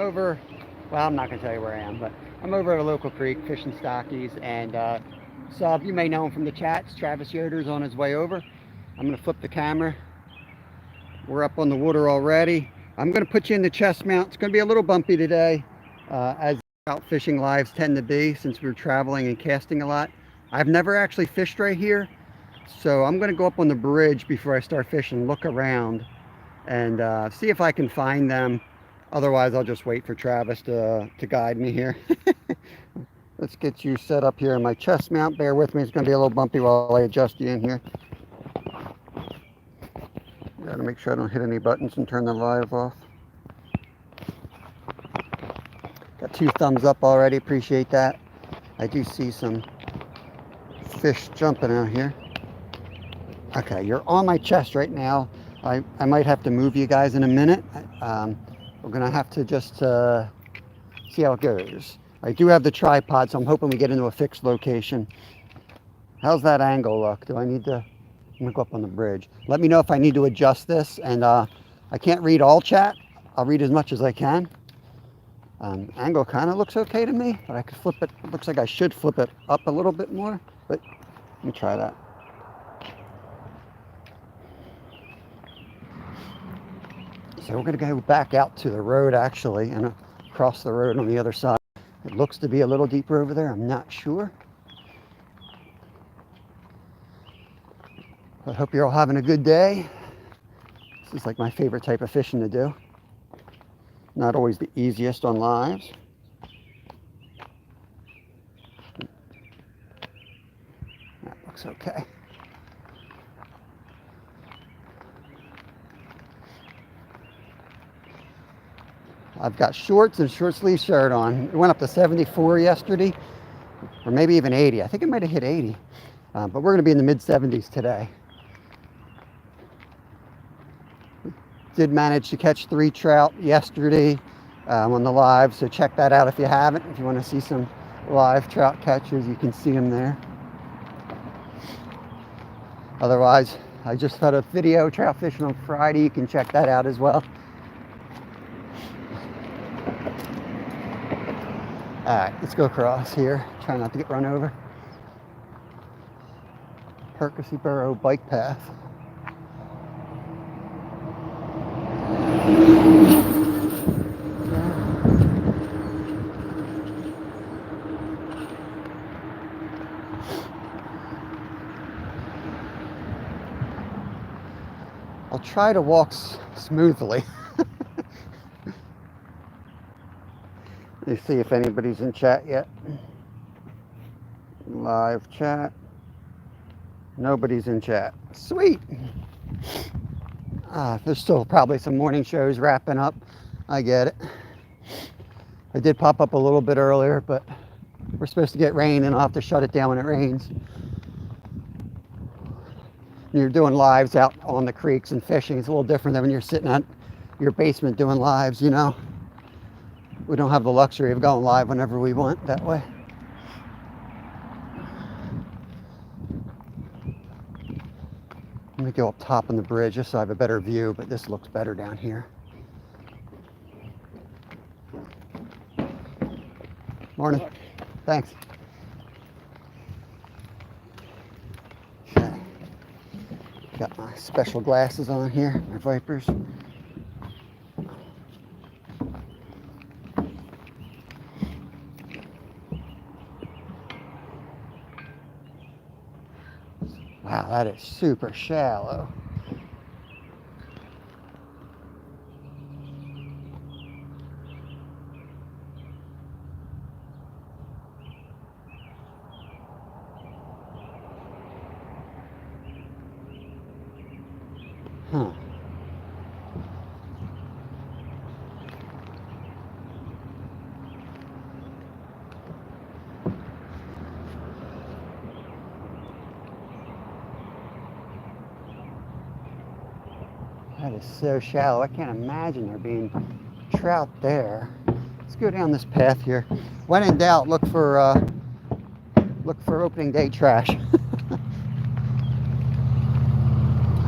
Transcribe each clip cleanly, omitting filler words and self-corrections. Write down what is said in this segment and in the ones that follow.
Over, well, I'm not going to tell you where I am, but I'm over at a local creek fishing stockies, and Sub, you may know him from the chats. Travis Yoder's on his way over. I'm going to flip the camera. We're up on the water already. I'm going to put you in the chest mount. It's going to be a little bumpy today, as trout fishing lives tend to be since we're traveling and casting a lot. I've never actually fished right here, so I'm going to go up on the bridge before I start fishing, look around, and see if I can find them. Otherwise, I'll just wait for Travis to guide me here. Let's get you set up here in my chest mount. Bear with me. It's going to be a little bumpy while I adjust you in here. Got to make sure I don't hit any buttons and turn the live off. Got 2 thumbs up already. Appreciate that. I do see some fish jumping out here. Okay, you're on my chest right now. I might have to move you guys in a minute. We're going to have to just see how it goes. I do have the tripod, so I'm hoping we get into a fixed location. How's that angle look? Do I need to... I'm going to go up on the bridge. Let me know if I need to adjust this. And I can't read all chat. I'll read as much as I can. Angle kind of looks okay to me, but I could flip it. It looks like I should flip it up a little bit more. But let me try that. So we're going to go back out to the road, actually, and across the road on the other side. It looks to be a little deeper over there. I'm not sure. I hope you're all having a good day. This is like my favorite type of fishing to do. Not always the easiest on lives. That looks okay. I've got shorts and short sleeve shirt on. It went up to 74 yesterday, or maybe even 80. I think it might have hit 80, but we're going to be in the mid 70s today. Did manage to catch 3 trout yesterday on the live, so check that out if you haven't. If you want to see some live trout catches, you can see them there. Otherwise, I just had a video trout fishing on Friday. You can check that out as well. All right, let's go across here. Try not to get run over. Percy Burrow bike path. I'll try to walk smoothly. Let's see if anybody's in chat yet. Live chat. Nobody's in chat. Sweet. There's still probably some morning shows wrapping up. I get it. I did pop up a little bit earlier, but we're supposed to get rain and I'll have to shut it down when it rains. When you're doing lives out on the creeks and fishing, it's a little different than when you're sitting at your basement doing lives, you know. We don't have the luxury of going live whenever we want that way. Let me go up top on the bridge just so I have a better view, but this looks better down here. Morning. Thanks. Okay. Got my special glasses on here, my Vipers. Wow, that is super shallow. Huh. That is so shallow. I can't imagine there being trout there. Let's go down this path here. When in doubt, look for opening day trash.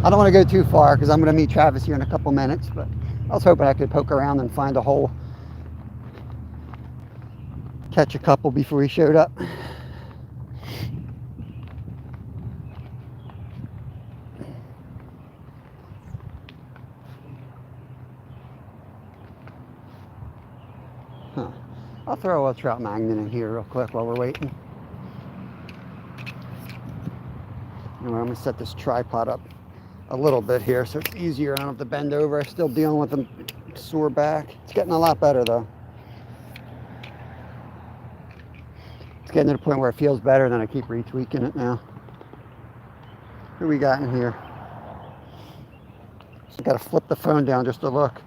I don't want to go too far because I'm going to meet Travis here in a couple minutes, but I was hoping I could poke around and find a hole catch a couple before he showed up. Huh. I'll throw a trout magnet in here real quick while we're waiting. Anyway, I'm going to set this tripod up a little bit here so it's easier. I don't have to bend over. I'm still dealing with a sore back. It's getting a lot better though. It's getting to the point where it feels better, then I keep retweaking it now. Who we got in here? Just got to flip the phone down just to look.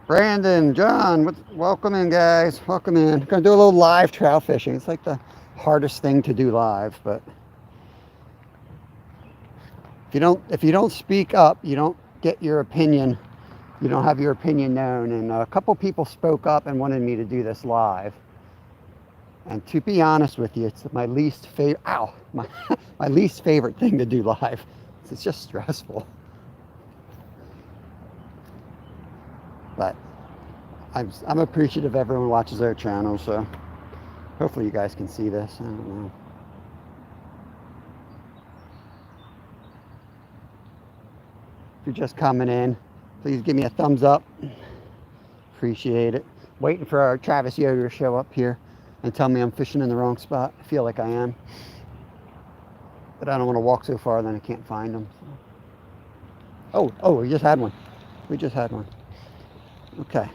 Brandon, John, welcome in, guys. Welcome in. Gonna do a little live trout fishing. It's like the hardest thing to do live, but if you don't speak up, you don't get your opinion. You don't have your opinion known. And a couple people spoke up and wanted me to do this live. And to be honest with you, it's my least favorite. Ow, my least favorite thing to do live. It's just stressful. But I'm appreciative everyone watches their channel, so hopefully you guys can see this. I don't know. If you're just coming in, please give me a thumbs up. Appreciate it. Waiting for our Travis Yoder to show up here and tell me I'm fishing in the wrong spot. I feel like I am. But I don't want to walk so far then I can't find them. Oh, we just had one. We just had one. Okay.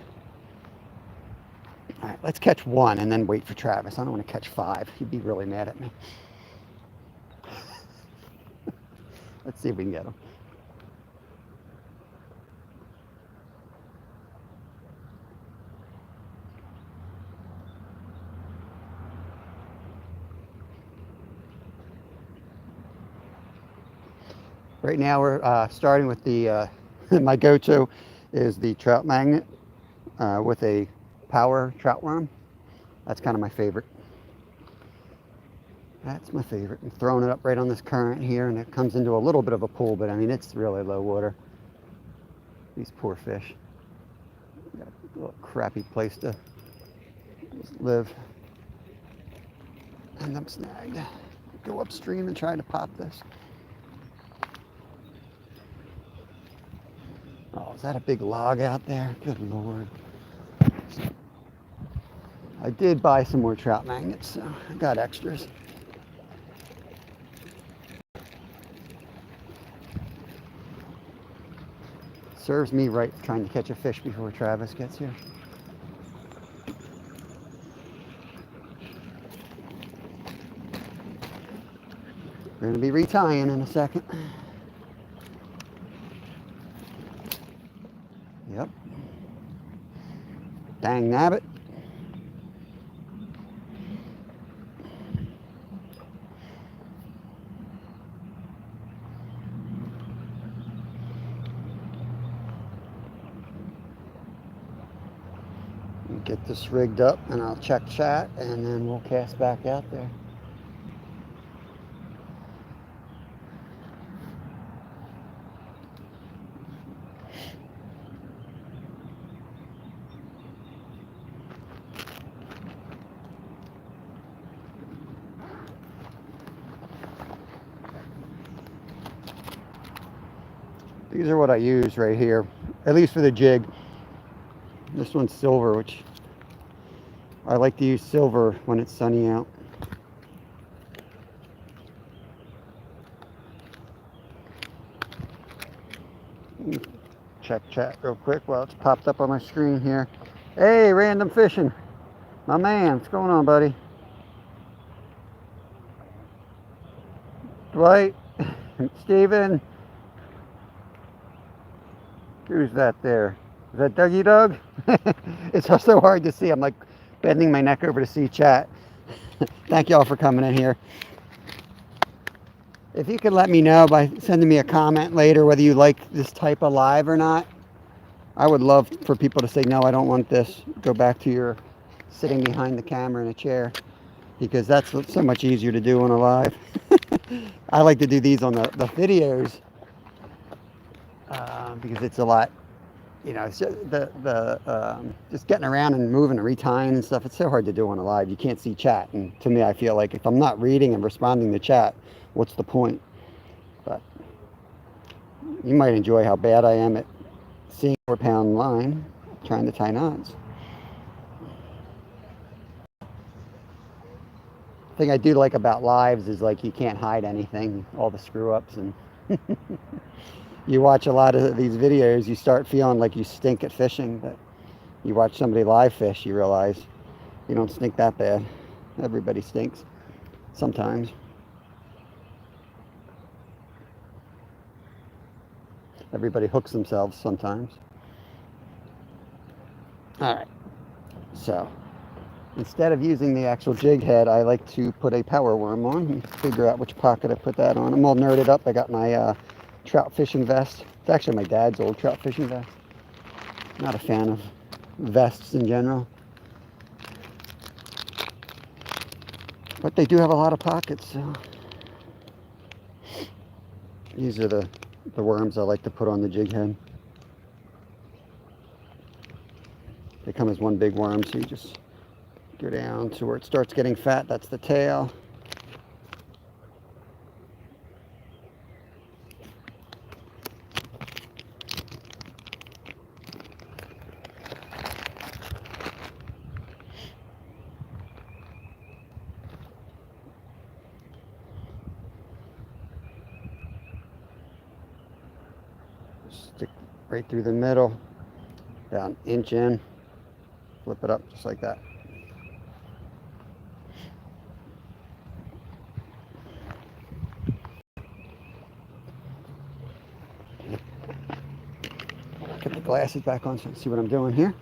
All right, let's catch one and then wait for Travis. I don't want to catch 5. He'd be really mad at me. Let's see if we can get him. Right now we're starting with the, my go-to is the trout magnet with a power trout worm. That's kind of my favorite. That's my favorite. I'm throwing it up right on this current here, and it comes into a little bit of a pool, but I mean, it's really low water. These poor fish. Got a little crappy place to live. And I'm snagged. Go upstream and try to pop this. Oh, is that a big log out there? Good Lord. I did buy some more trout magnets, so I got extras. Serves me right trying to catch a fish before Travis gets here. We're going to be retying in a second. Yep. Dang nabbit. Get this rigged up and I'll check chat and then we'll cast back out there. These are what I use right here, at least for the jig. This one's silver, which I like to use silver when it's sunny out. Check chat real quick while it's popped up on my screen here. Hey, Random Fishing, my man, what's going on, buddy? Dwight, Steven. Who's that there? Is that Dougie Doug? It's so hard to see. I'm like bending my neck over to see chat. Thank y'all for coming in here. If you could let me know by sending me a comment later whether you like this type of live or not. I would love for people to say, no, I don't want this. Go back to your sitting behind the camera in a chair, because that's so much easier to do on a live. I like to do these on the videos because it's a lot you know, it's just just getting around and moving and retying and stuff. It's so hard to do on a live. You can't see chat, and to me, I feel like if I'm not reading and responding to chat, what's the point? But you might enjoy how bad I am at seeing 4-pound line, trying to tie knots. The thing I do like about lives is like you can't hide anything, all the screw ups, and you watch a lot of these videos, you start feeling like you stink at fishing, but you watch somebody live fish, you realize you don't stink that bad. Everybody stinks sometimes. Everybody hooks themselves sometimes. All right, so instead of using the actual jig head, I like to put a power worm on and figure out which pocket I put that on. I'm all nerded up. I got my trout fishing vest. It's actually my dad's old trout fishing vest. Not a fan of vests in general, but they do have a lot of pockets, so these are the worms I like to put on the jig head. They come as one big worm, so you just go down to where it starts getting fat. That's the tail. Stick right through the middle, about an inch in, flip it up just like that. Put the glasses back on so you can see what I'm doing here.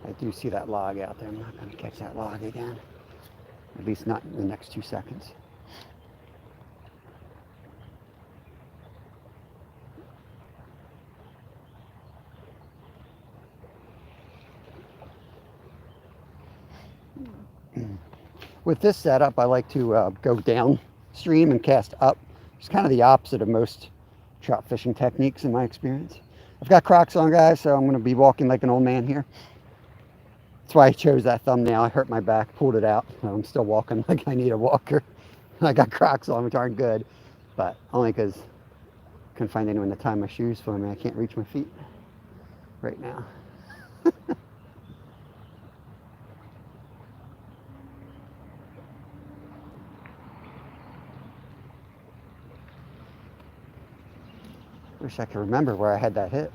I do see that log out there. I'm not going to catch that log again. At least not in the next 2 seconds. With this setup, I like to go downstream and cast up. It's kind of the opposite of most trout fishing techniques in my experience. I've got Crocs on, guys, so I'm going to be walking like an old man here. That's why I chose that thumbnail. I hurt my back, pulled it out. So I'm still walking like I need a walker. I got Crocs on, which aren't good, but only because I couldn't find anyone to tie my shoes for me. I can't reach my feet right now. Wish I could remember where I had that hit.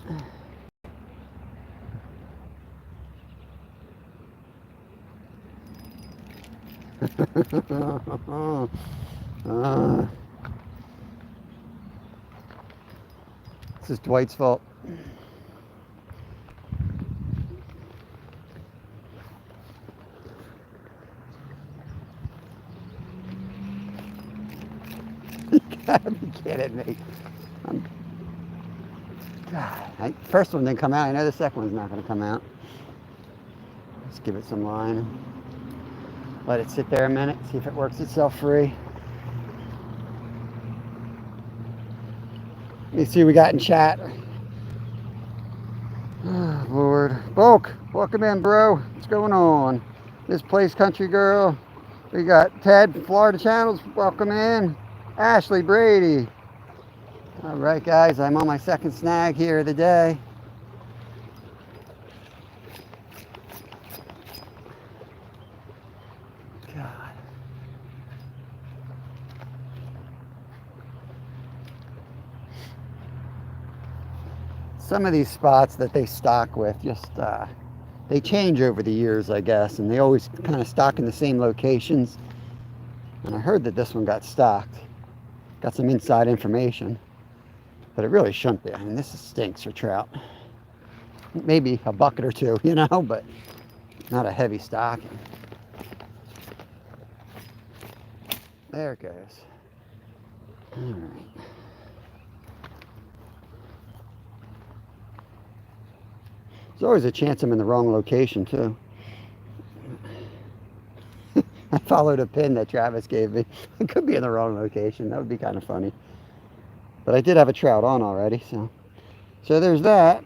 This is Dwight's fault. You gotta be kidding me. God, first one didn't come out. I know the second one's not going to come out. Let's give it some line. Let it sit there a minute, see if it works itself free. Let me see what we got in chat. Oh, Lord. Bulk, welcome in, bro. What's going on? This place, country girl. We got Ted, Florida Channels. Welcome in. Ashley Brady. All right, guys, I'm on my second snag here of the day. God. Some of these spots that they stock with just, they change over the years, I guess, and they always kind of stock in the same locations. And I heard that this one got stocked. Got some inside information. But it really shouldn't be. I mean, this stinks for trout. Maybe a bucket or two, you know, but not a heavy stocking. There it goes. All right. There's always a chance I'm in the wrong location, too. I followed a pin that Travis gave me. It could be in the wrong location. That would be kind of funny. But I did have a trout on already, so there's that.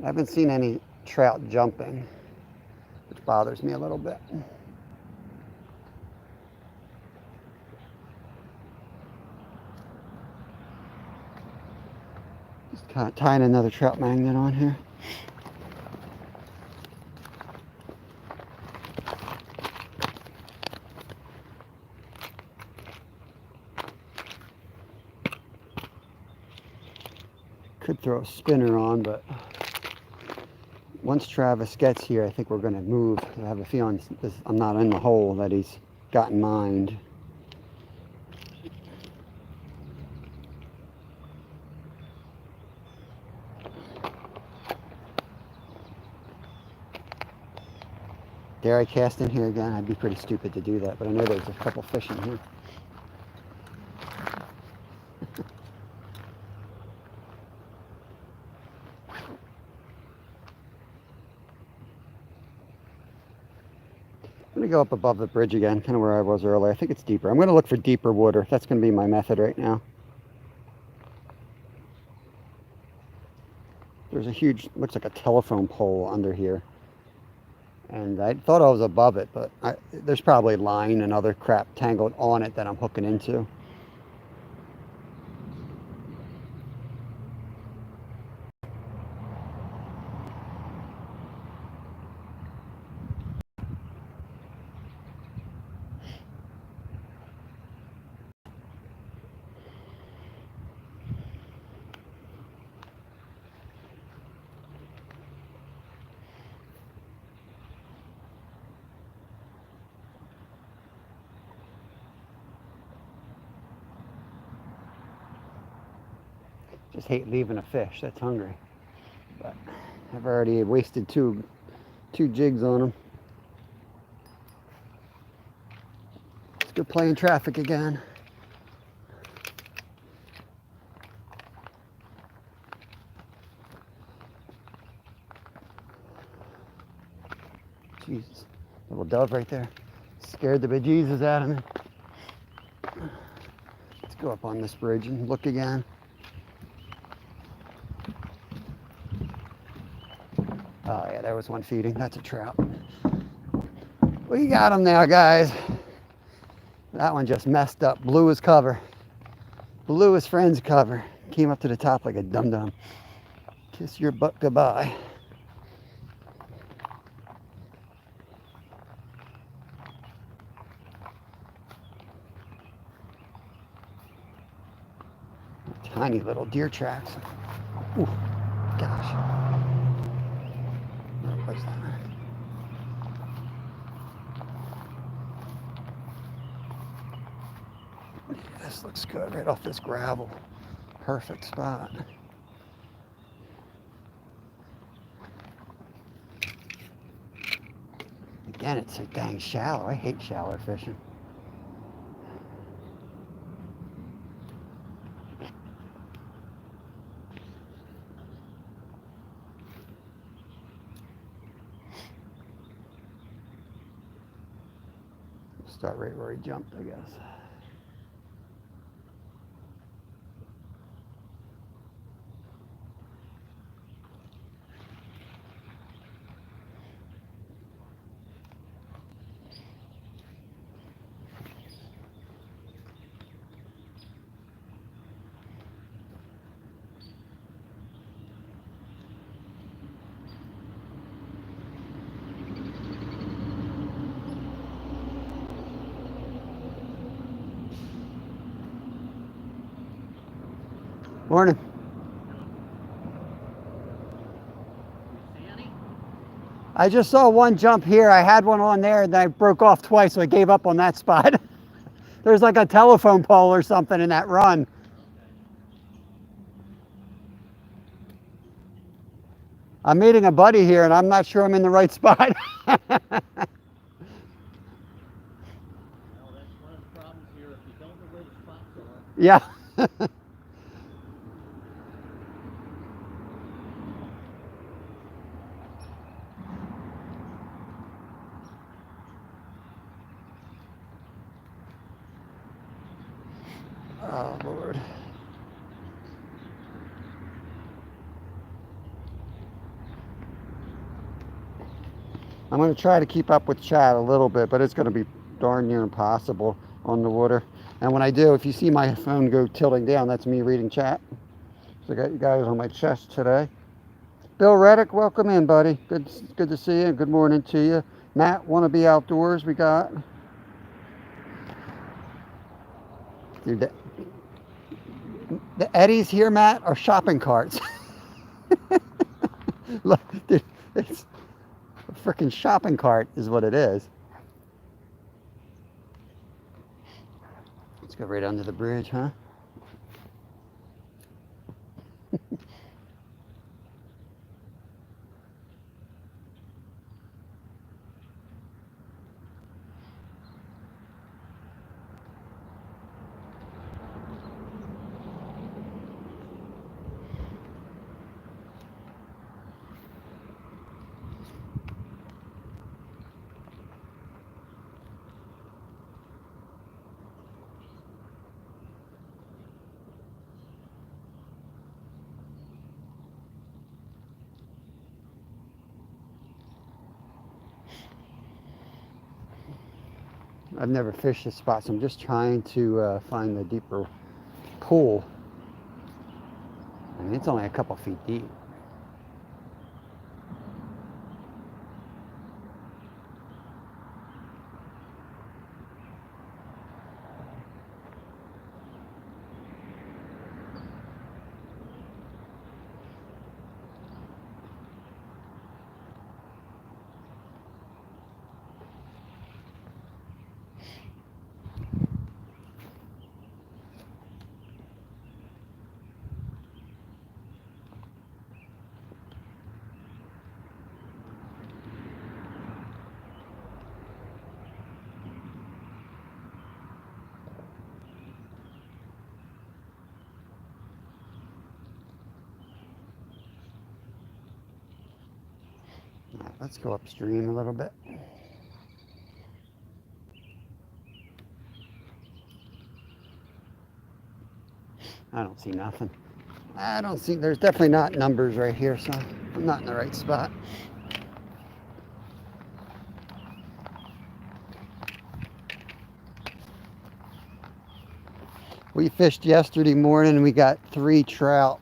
I haven't seen any trout jumping, which bothers me a little bit. Just kind of tying another trout magnet on here. Could throw a spinner on, but once Travis gets here, I think we're going to move. I have a feeling I'm not in the hole that he's got in mind. Dare I cast in here again? I'd be pretty stupid to do that, but I know there's a couple fish in here. I'm going to go up above the bridge again, kind of where I was earlier. I think it's deeper. I'm going to look for deeper water. That's going to be my method right now. There's a huge, looks like a telephone pole under here. And I thought I was above it, but there's probably line and other crap tangled on it that I'm hooking into. Just hate leaving a fish that's hungry. But I've already wasted two jigs on them. Let's go play in traffic again. Jesus, little dove right there. Scared the bejesus out of me. Let's go up on this bridge and look again. Oh yeah, there was one feeding. That's a trout. We got him now, guys. That one just messed up. Blew his cover. Blew his friend's cover. Came up to the top like a dum-dum. Kiss your butt goodbye. Tiny little deer tracks. Ooh, gosh. What's that? This looks good right off this gravel. Perfect spot. Again, it's so dang shallow. I hate shallow fishing. Start right where he jumped, I guess. Morning. I just saw one jump here. I had one on there and I broke off twice, so I gave up on that spot. There's like a telephone pole or something in that run. I'm meeting a buddy here and I'm not sure I'm in the right spot. Yeah. Oh, Lord. I'm going to try to keep up with chat a little bit, but it's going to be darn near impossible on the water. And when I do, if you see my phone go tilting down, that's me reading chat. So I got you guys on my chest today. Bill Reddick, welcome in, buddy. Good to see you. Good morning to you. Matt, want to be outdoors? We got. Dude, the eddies here, Matt, are shopping carts. Look, dude, it's a freaking shopping cart is what it is. Let's go right under the bridge, huh? I've never fished this spot, so I'm just trying to find the deeper pool. I mean, it's only a couple feet deep. All right, let's go upstream a little bit. I don't see nothing. I don't see, there's definitely not numbers right here, so I'm not in the right spot. We fished yesterday morning and we got 3 trout,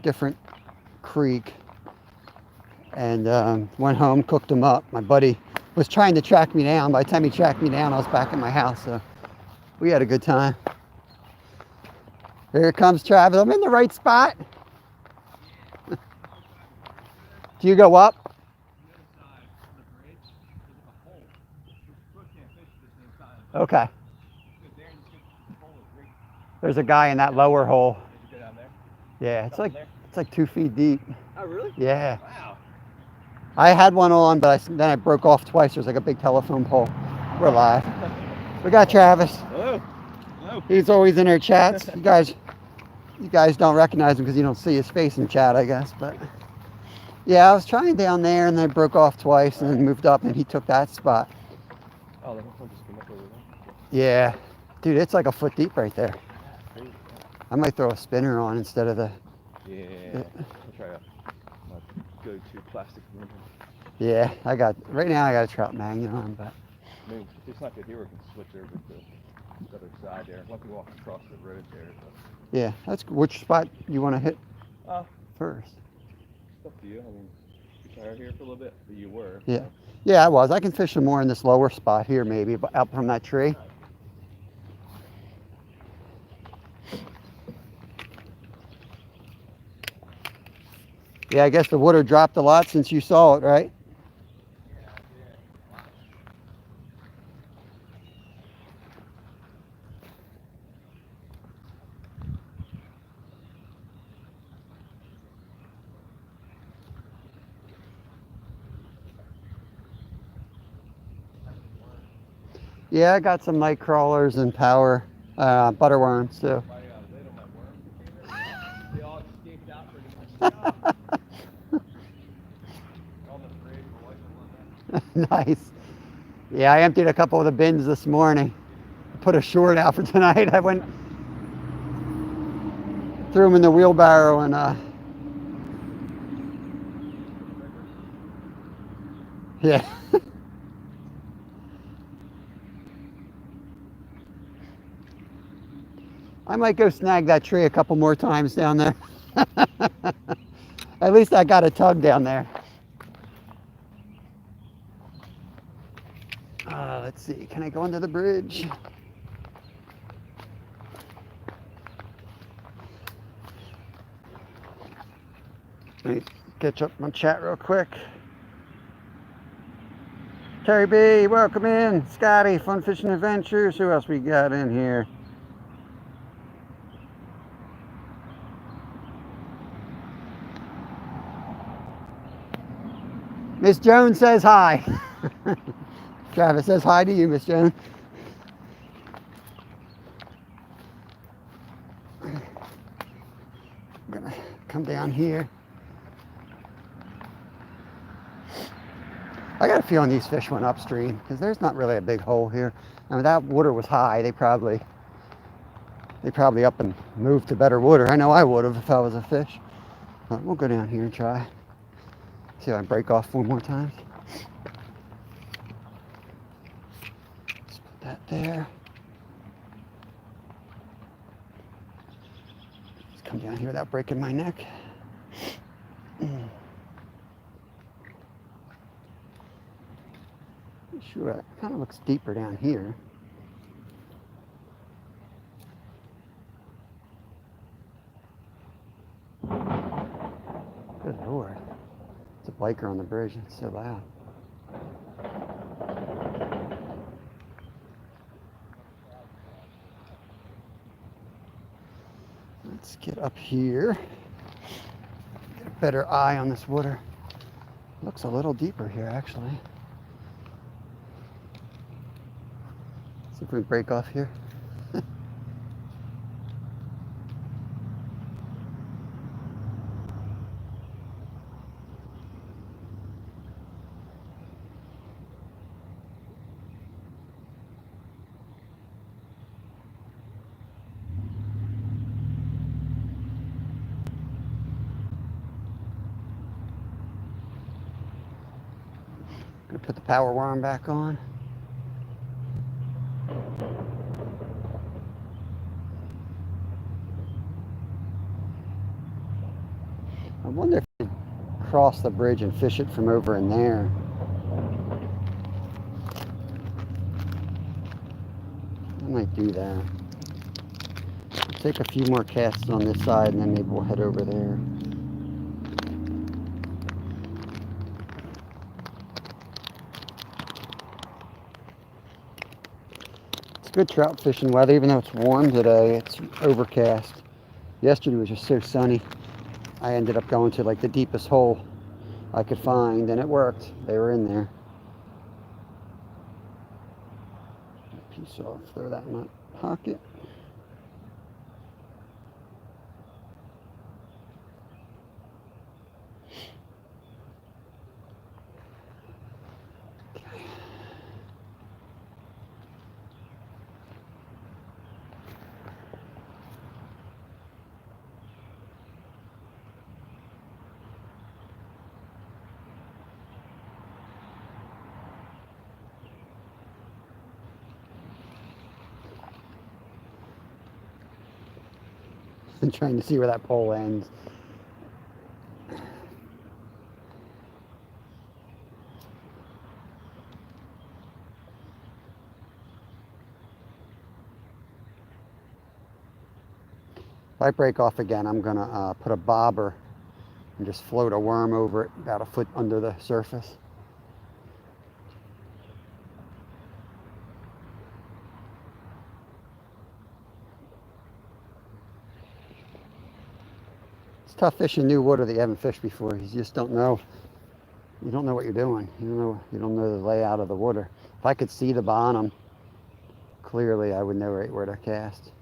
different creek, and went home, cooked them up. My buddy was trying to track me down. By the time he tracked me down, I was back at my house, so we had a good time. Here comes Travis. I'm in the right spot. Do you go up? Okay. There's a guy in that lower hole. Yeah, it's like 2 feet deep. Oh, really? Yeah. Wow. I had one on, but then I broke off twice. There's like a big telephone pole. We're live. We got Travis. Hello. Hello. He's always in our chats. You guys don't recognize him because you don't see his face in chat, I guess. But yeah, I was trying down there and then I broke off twice and then moved up and he took that spot. Oh, that one just came up over there. Yeah. Dude, it's like a foot deep right there. I might throw a spinner on instead of the... Yeah. I'll try a go-to plastic limit. Yeah, right now I got a trout magnet on, but... I mean, if it's not good here, we can switch over to the other side there. Once we walk across the road there. So. Yeah, which spot you want to hit first? It's up to you. I mean, you try out here for a little bit, but you were. Yeah. Yeah, I was. I can fish some more in this lower spot here maybe, but out from that tree. Yeah, I guess the water dropped a lot since you saw it, right? Yeah, I got some night crawlers and power Butterworms too. They don't have worms. They all escaped out pretty much. On the fridge, my wife will love that. Nice. Yeah, I emptied a couple of the bins this morning. Put a short out for tonight. I went threw them in the wheelbarrow and yeah. I might go snag that tree a couple more times down there. At least I got a tug down there. Let's see, can I go under the bridge? Let me catch up my chat real quick. Terry B, welcome in. Scotty, Fun Fishing Adventures. Who else we got in here? Miss Jones says hi. Travis says hi to you, Miss Jones. I'm gonna come down here. I got a feeling these fish went upstream because there's not really a big hole here. I mean, that water was high. They probably up and moved to better water. I know I would have if I was a fish. But we'll go down here and try. See if I break off one more time. Let's put that there. Let's come down here without breaking my neck. Sure, it kind of looks deeper down here. Good Lord. It's a biker on the bridge. It's so loud. Let's get up here. Get a better eye on this water. Looks a little deeper here, actually. See if we break off here. Gonna put the power worm back on. I wonder if I could cross the bridge and fish it from over in there. I might do that. Take a few more casts on this side and then maybe we'll head over there. It's good trout fishing weather, even though it's warm today. It's overcast. Yesterday was just so sunny. I ended up going to like the deepest hole I could find and it worked. They were in there. Piece off, throw that in my pocket. And trying to see where that pole ends. If I break off again, I'm gonna put a bobber and just float a worm over it about a foot under the surface. It's tough fishing new water that you haven't fished before. You just don't know. You don't know what you're doing. You don't know the layout of the water. If I could see the bottom clearly I would know right where to cast.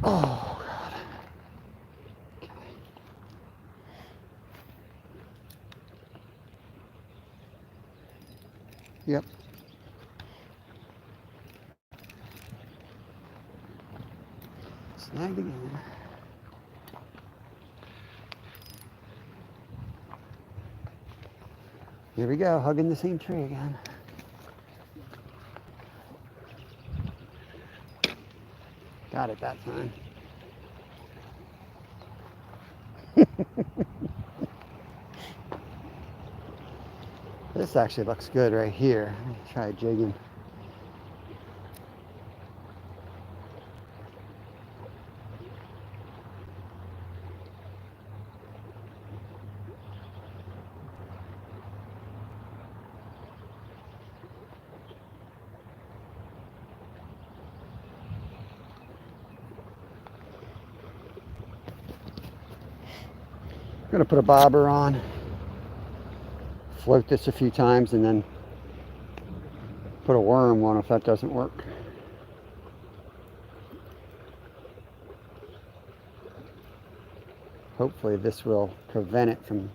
Oh, God. Okay. Yep. Snagged again. Here we go, hugging the same tree again. Got it that time. This actually looks good right here. Let me try jigging. I'm gonna put a bobber on, float this a few times, and then put a worm on if that doesn't work. Hopefully this will prevent it from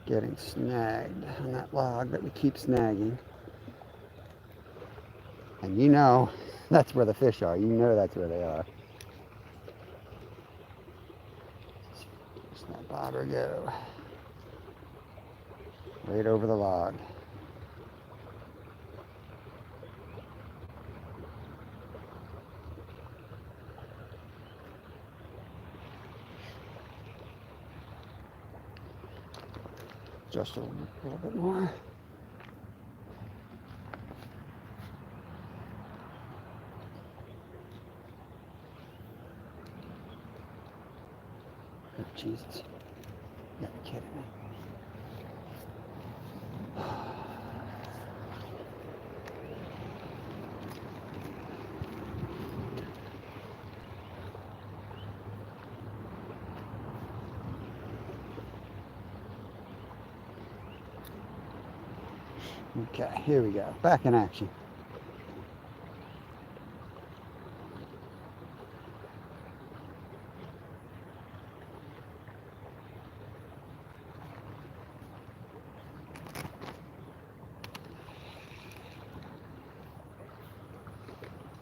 getting snagged on that log that we keep snagging. And you know that's where the fish are. You know that's where they are. Just let bobber go. Right over the log. Just a little bit more. Oh, Jesus. You're kidding me. Okay, here we go. Back in action.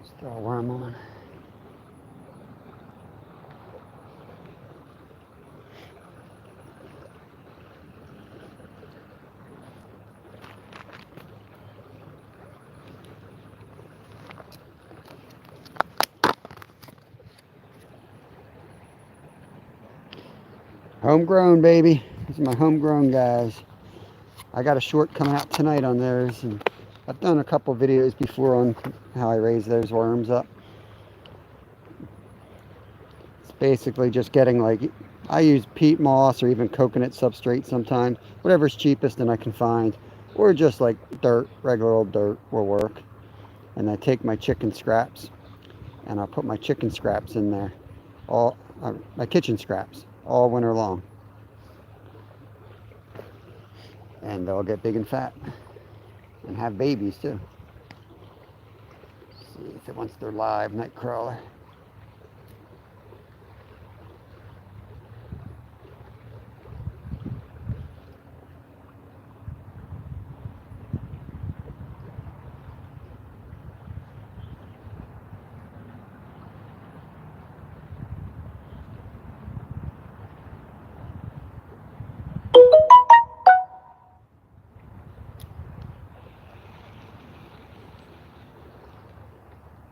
Just throw a worm on. Homegrown, baby. These are my homegrown guys. I got a short coming out tonight on those, and I've done a couple videos before on how I raise those worms up. It's basically just getting, like, I use peat moss or even coconut substrate sometimes, whatever's cheapest and I can find, or just like dirt, regular old dirt will work. And I take my chicken scraps and I'll put my chicken scraps in there, all my kitchen scraps, all winter long, and they'll get big and fat and have babies too. Let's see if it wants their live night crawler.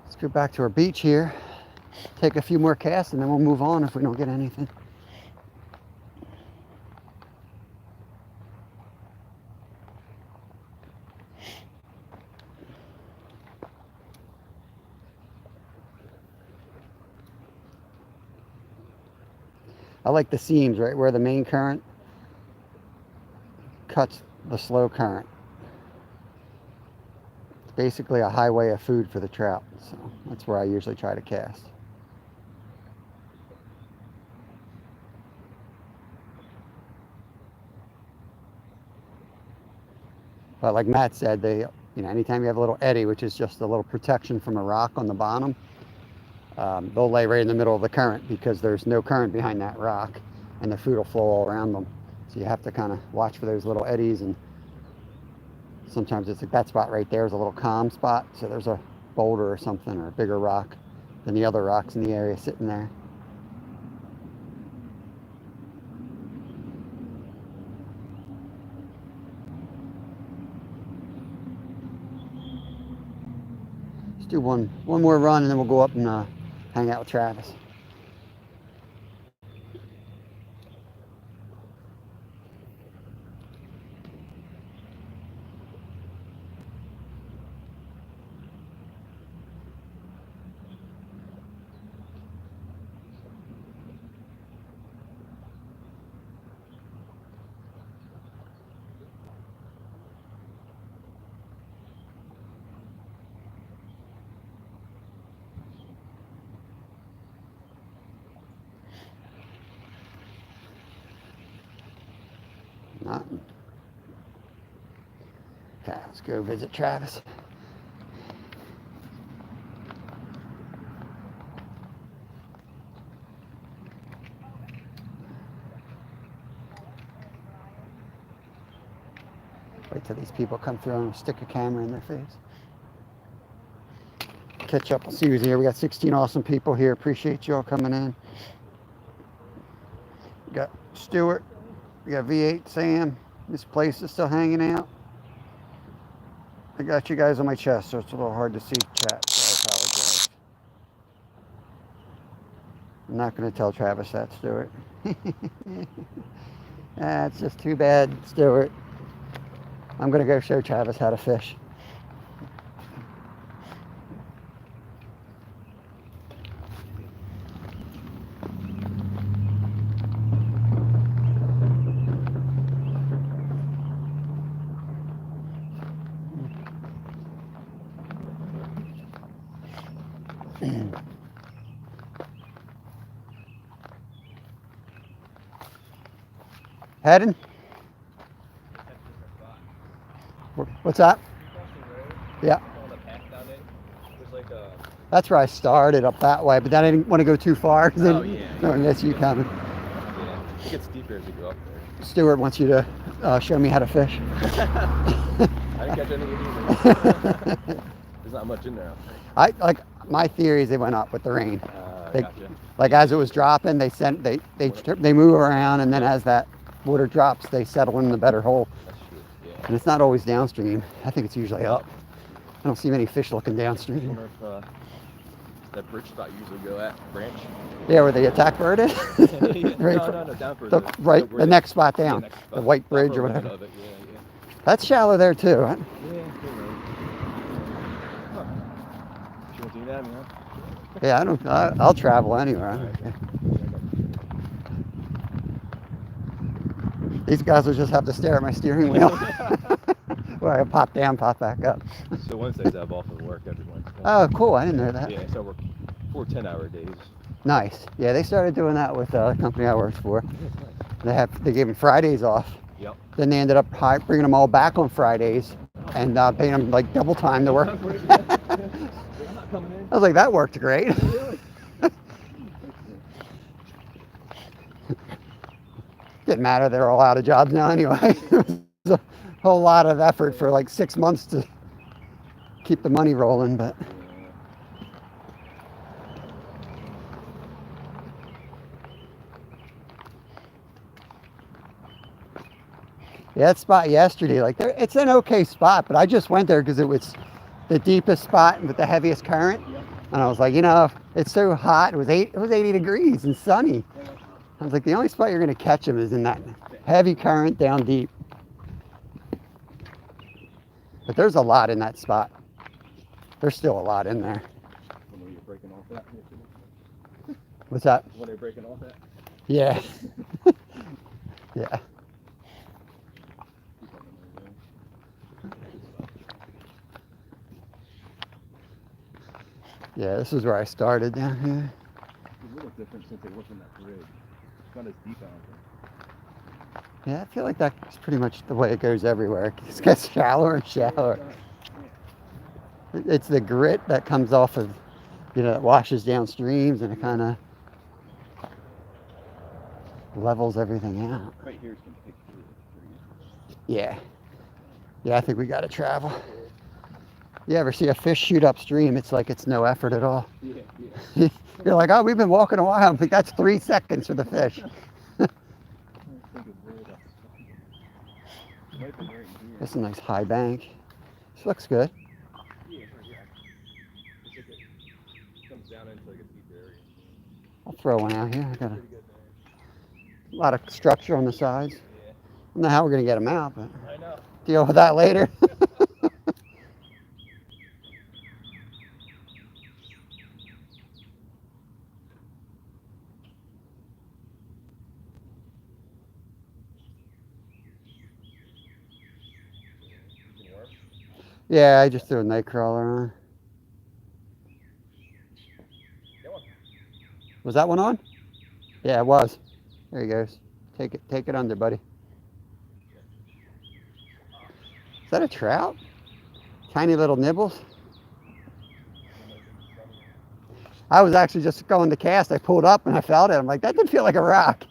Let's go back to our beach here, take a few more casts, and then we'll move on if we don't get anything. I like the seams right where the main current cuts the slow current. basically a highway of food for the trout. So that's where I usually try to cast. But like Matt said, anytime you have a little eddy, which is just a little protection from a rock on the bottom, they'll lay right in the middle of the current because there's no current behind that rock, and the food will flow all around them. So you have to kind of watch for those little eddies, and sometimes it's like that spot right there is a little calm spot. So there's a boulder or something or a bigger rock than the other rocks in the area sitting there. Do one more run, and then we'll go up and hang out with Travis. Nothing. Okay, let's go visit Travis. Wait till these people come through and stick a camera in their face. Catch up, see who's here. We got 16 awesome people here. Appreciate you all coming in. We got Stuart. We got V8 Sam. This place is still hanging out. I got you guys on my chest, so it's a little hard to see chat, so I apologize. I'm not going to tell Travis that, Stuart. It's just too bad, Stuart. I'm going to go show Travis how to fish. Heading? What's that? Yeah. That's where I started, up that way, but then I didn't want to go too far. Oh, yeah. No, that's you coming. Yeah. It gets deeper as you go up there. Stuart wants you to show me how to fish. I didn't catch anything either. There's not much in there. My theory is they went up with the rain. Gotcha. Like as it was dropping, they move around, and then as that water drops, they settle in the better hole. That's true. Yeah. And it's not always downstream. I think it's usually up. I don't see many fish looking I downstream. wonder if that bridge spot usually go at branch. Yeah, where the attack bird is. Right, no, down further. The next spot down, the white bridge or whatever. Yeah. That's shallow there too. Huh? Yeah. Huh. You want to do that, man? Yeah, I'll travel anywhere. Okay. These guys will just have to stare at my steering wheel. Where I pop down, pop back up. So Wednesdays I have off of work every Wednesday. Oh, cool. I didn't know that. Yeah, so I work 4 10-hour days. Nice. Yeah, they started doing that with the company I worked for. They gave them Fridays off. Yep. Then they ended up bringing them all back on Fridays and paying them like double time to work. I was like, that worked great. Didn't matter, they're all out of jobs now anyway. It was a whole lot of effort for like 6 months to keep the money rolling, but yeah, that spot yesterday, like it's an okay spot, but I just went there because it was the deepest spot with the heaviest current, and I was like, it's so hot. It was 80 degrees and sunny. I was like, the only spot you're going to catch them is in that heavy current down deep. But there's a lot in that spot. There's still a lot in there. When you're breaking off that? What's that? When they're breaking off that? Yeah. Yeah. Yeah, this is where I started down here. It's a little different since they worked on that bridge. It's not as deep, I don't think. Yeah, I feel like that's pretty much the way it goes everywhere. It just gets shallower and shallower. It's the grit that comes off of, that washes down streams, and it kind of levels everything out. Right here is going to take through it. Yeah. Yeah, I think we got to travel. You ever see a fish shoot upstream? It's like it's no effort at all. Yeah. You're like, oh, we've been walking a while. I'm like, that's 3 seconds for the fish. This is a nice high bank. This looks good. Yeah, it comes down into like a deep area. I'll throw one out here. I got a lot of structure on the sides. I don't know how we're going to get them out, but I know. deal with that later. Yeah, I just threw a night crawler on. Was that one on? Yeah, it was. There he goes. Take it under, buddy. Is that a trout? Tiny little nibbles? I was actually just going to cast. I pulled up and I felt it. I'm like, that didn't feel like a rock.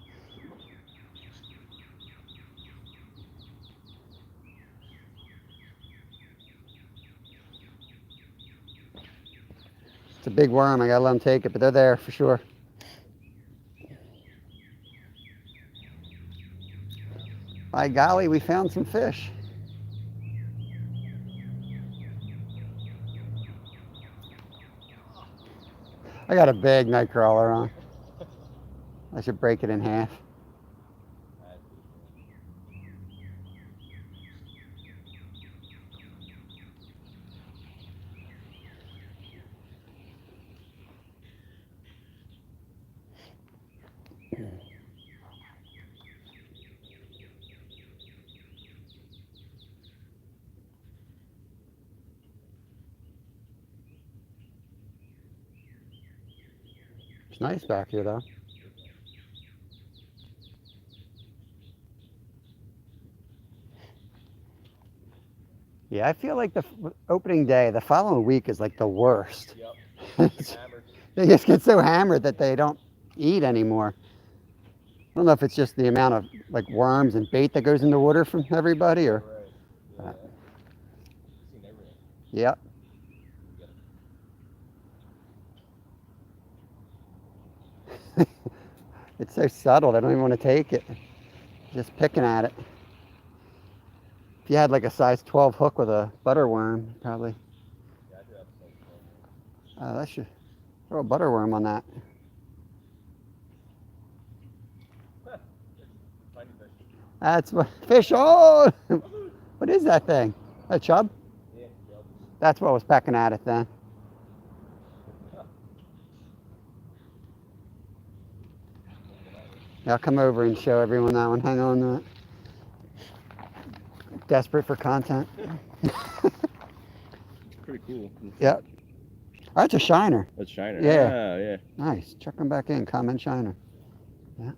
It's a big worm. I gotta let them take it, but they're there for sure. By golly, we found some fish. I got a big night crawler on. I should break it in half. It's nice back here, though. Yeah, I feel like the opening day, the following week is like the worst. Yep. They just get so hammered that they don't eat anymore. I don't know if it's just the amount of like worms and bait that goes in the water from everybody, or. Right. Yeah. Seen everything. Yep. It's so subtle, they don't even want to take it. Just picking at it. If you had like a size 12 hook with a butterworm, probably. Yeah, I do have a size 12. That should throw a butterworm on that. Tiny fish. That's what fish. Oh, what is that thing? A chub? Yeah, chub. That's what was pecking at it then. Yeah, I'll come over and show everyone that one. Hang on to it. Desperate for content. Pretty cool. Yep. Oh, that's a shiner. That's shiner. Yeah. Ah, yeah. Nice. Chuck them back in. Common shiner. Yeah.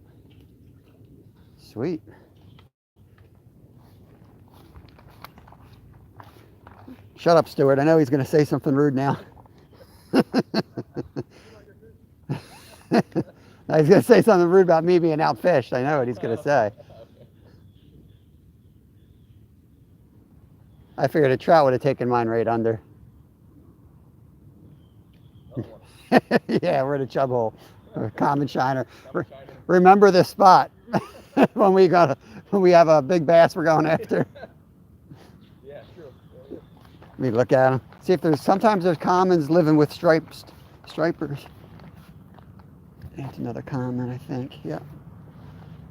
Sweet. Shut up, Stuart. I know he's going to say something rude now. He's going to say something rude about me being outfished. I know what he's going to say. I figured a trout would have taken mine right under. Yeah, we're in a chub hole. Common shiner. Remember this spot when we have a big bass we're going after. Yeah, true. Let me look at them. See if sometimes there's commons living with stripers. That's another common, I think. Yeah.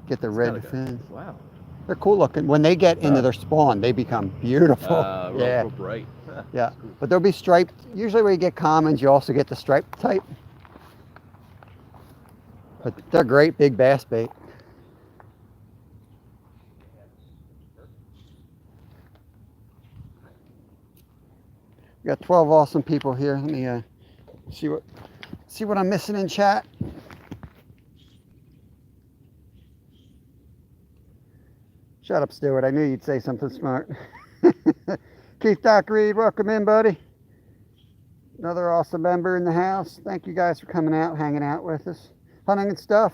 Get the red fins. Wow. They're cool looking. When they get into their spawn, they become beautiful. Real bright. Yeah. But they'll be striped. Usually when you get commons, you also get the striped type. But they're great big bass bait. We got 12 awesome people here. Let me See what I'm missing in chat? Shut up, Stuart. I knew you'd say something smart. Keith Doc Reed, welcome in, buddy. Another awesome member in the house. Thank you guys for coming out, hanging out with us, hunting and stuff.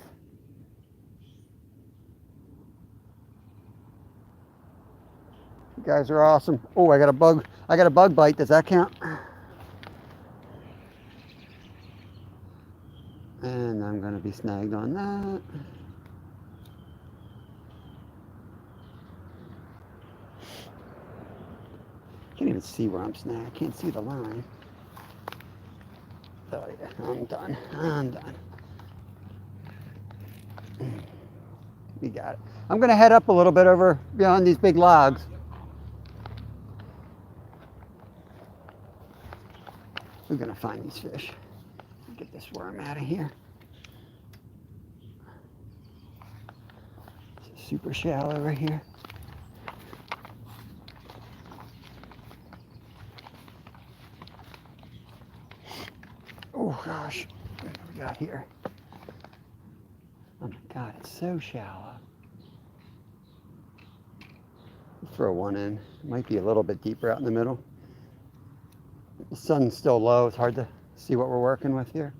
You guys are awesome. Oh, I got a bug bite. Does that count? And I'm gonna be snagged on that. Can't even see where I'm snagged. I can't see the line. Oh yeah, I'm done. I'm done. We got it. I'm gonna head up a little bit over beyond these big logs. We're gonna find these fish. Get this worm out of here. It's super shallow right here. Oh gosh, what do we got here? Oh my God, it's so shallow. Throw one in. It might be a little bit deeper out in the middle. The sun's still low. It's hard to see what we're working with here.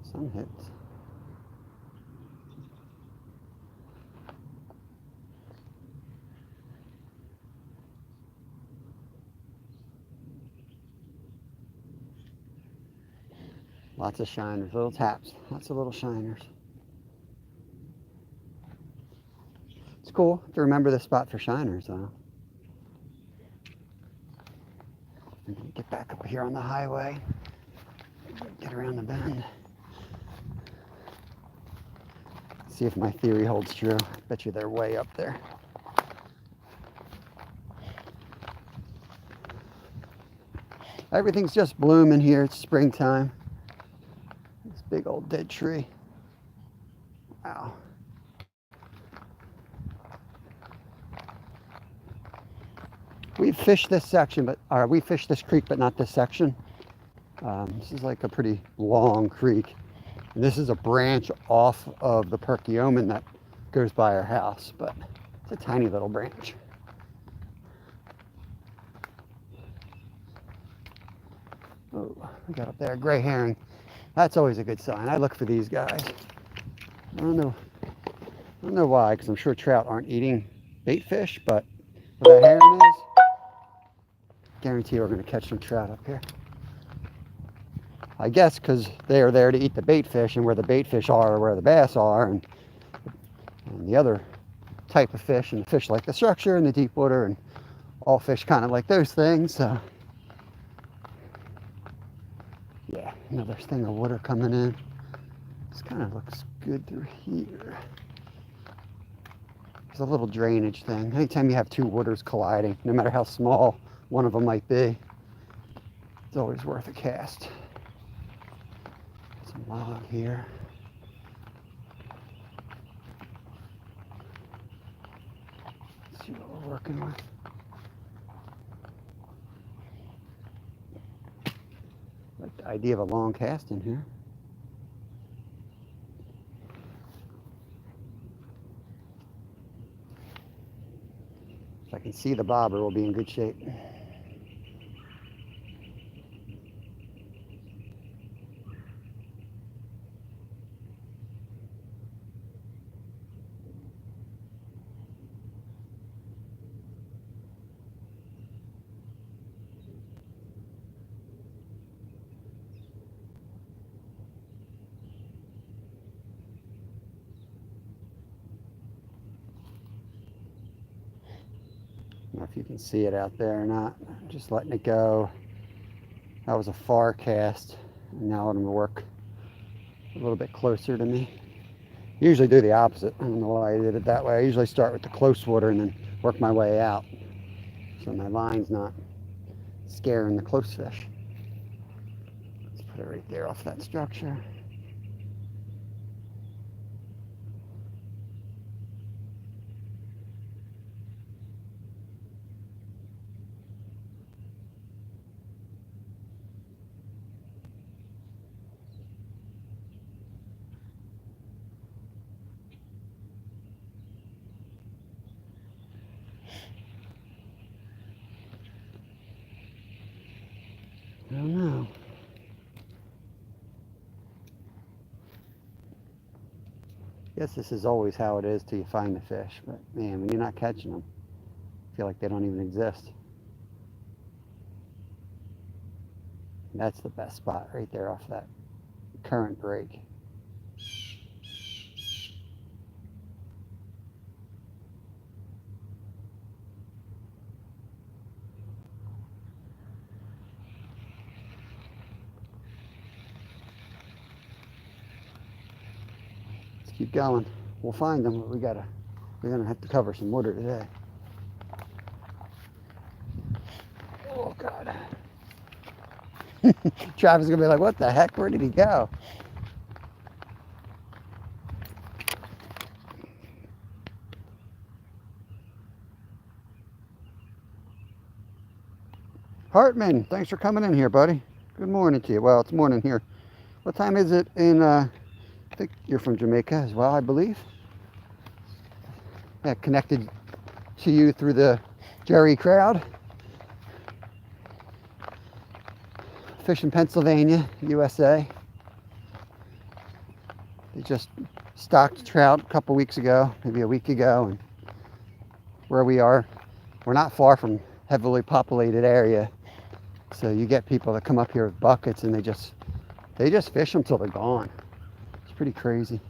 Sun hits. Lots of shiners, little taps, lots of little shiners. It's cool to remember this spot for shiners, though. I'm gonna get back up here on the highway, get around the bend. See if my theory holds true. I bet you they're way up there. Everything's just blooming here. It's springtime. This big old dead tree. Wow. We've fished this section, we fished this creek, but not this section. This is like a pretty long creek. And this is a branch off of the Perkiomen that goes by our house, but it's a tiny little branch. Oh, we got up there a gray herring. That's always a good sign. I look for these guys. I don't know why, because I'm sure trout aren't eating bait fish, but where that herring is, guarantee we're going to catch some trout up here. I guess because they are there to eat the bait fish, and where the bait fish are where the bass are, and the other type of fish, and fish like the structure and the deep water, and all fish kind of like those things. So yeah, another thing of water coming in. This kind of looks good through here. There's a little drainage thing. Anytime you have two waters colliding, no matter how small one of them might be, it's always worth a cast. Some log here. Let's see what we're working with. I like the idea of a long cast in here. If I can see the bobber, we'll be in good shape. I don't know if you can see it out there or not. I'm just letting it go. That was a far cast. And now I'm going to work a little bit closer to me. I usually do the opposite. I don't know why I did it that way. I usually start with the close water and then work my way out, so my line's not scaring the close fish. Let's put it right there off that structure. I don't know. Guess this is always how it is till you find the fish. But man, when you're not catching them, I feel like they don't even exist. That's the best spot right there off that current break. Let's keep going. We'll find them, but we're gonna have to cover some water today. Oh God. Travis is gonna be like, what the heck? Where did he go? Hartman, thanks for coming in here, buddy. Good morning to you. Well, it's morning here. What time is it in, I think you're from Jamaica as well, I believe. Yeah, connected to you through the Jerry crowd. Fish in Pennsylvania, USA. They just stocked trout a couple weeks ago, maybe a week ago, and where we are, we're not far from heavily populated area. So you get people that come up here with buckets and they just fish them till they're gone. It's pretty crazy.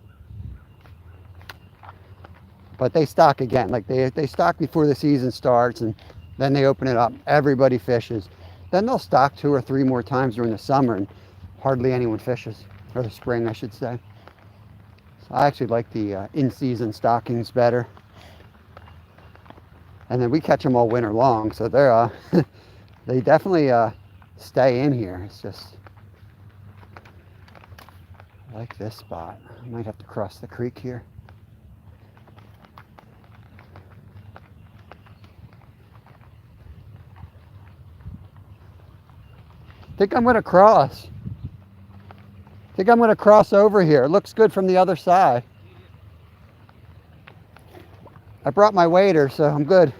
But they stock again, like they stock before the season starts, and then they open it up. Everybody fishes. Then they'll stock 2 or 3 more times during the summer, and hardly anyone fishes, or the spring, I should say. So I actually like the in-season stockings better. And then we catch them all winter long, so they're they definitely stay in here. It's just, I like this spot. I might have to cross the creek here. I think I'm gonna cross. I think I'm gonna cross over here. It looks good from the other side. I brought my wader, so I'm good.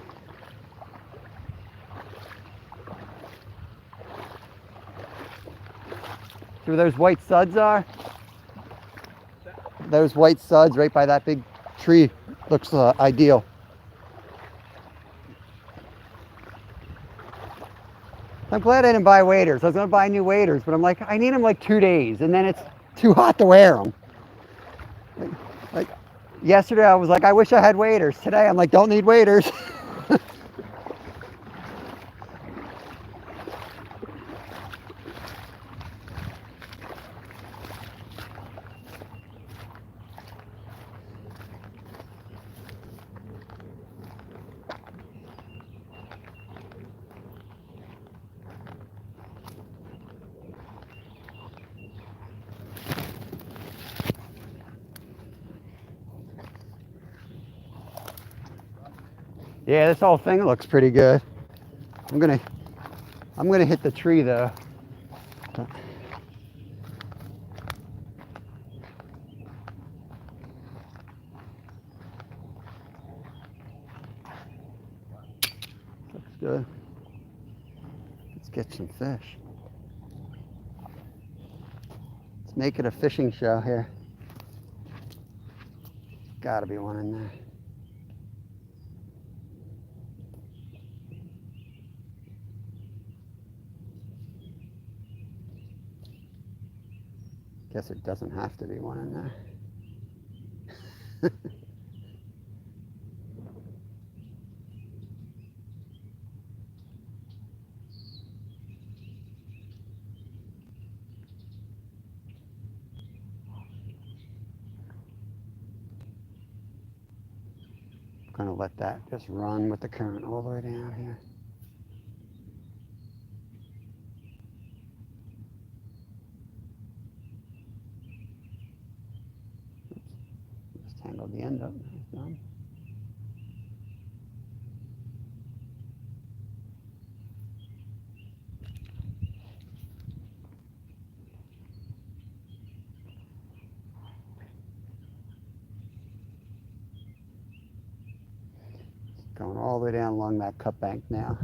See where those white suds are? Those white suds right by that big tree looks ideal. I'm glad I didn't buy waders. I was going to buy new waders, but I'm like, I need them like 2 days, and then it's too hot to wear them. Like yesterday, I was like, I wish I had waders. Today, I'm like, don't need waders. Yeah, this whole thing looks pretty good. I'm gonna hit the tree though. Looks good. Let's get some fish. Let's make it a fishing show here. Gotta be one in there. Guess it doesn't have to be one in there. I'm gonna let that just run with the current all the way down here. Just tangled the end up. It's done. Going all the way down along that cut bank now.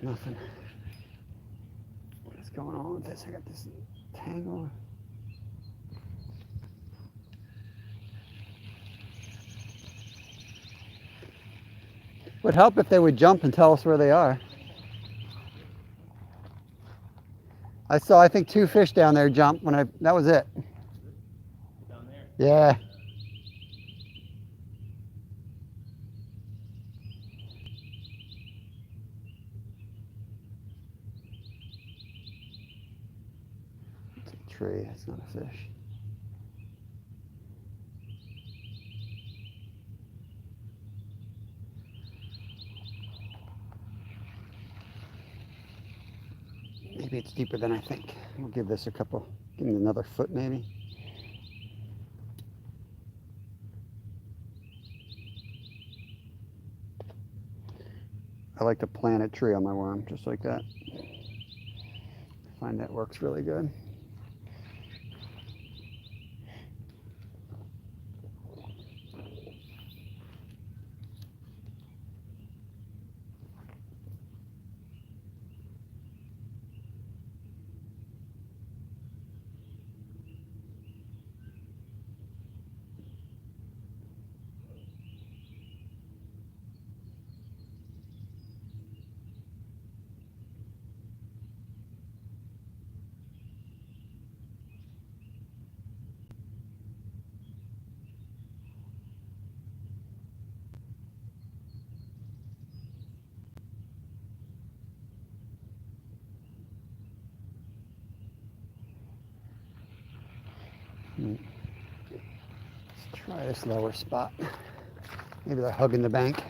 Nothing. What's going on with this? I got this tangle. Would help if they would jump and tell us where they are. I saw, I think, 2 fish down there jump that was it. Down there? Yeah. It's a tree, it's not a fish. Maybe it's deeper than I think. We'll give this give it another foot maybe. I like to plant a tree on my worm, just like that. I find that works really good. Let's try this lower spot. Maybe they're hugging the bank.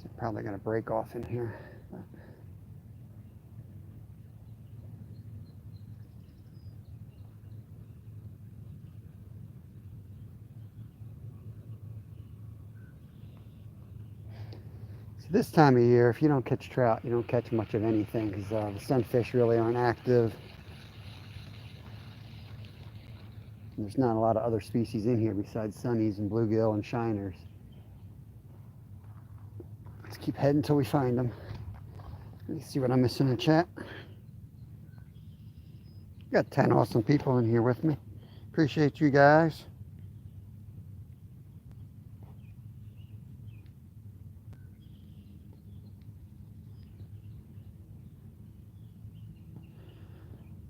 So probably going to break off in here. This time of year, if you don't catch trout, you don't catch much of anything because the sunfish really aren't active. And there's not a lot of other species in here besides sunnies and bluegill and shiners. Let's keep heading until we find them. Let me see what I'm missing in chat. Got 10 awesome people in here with me. Appreciate you guys.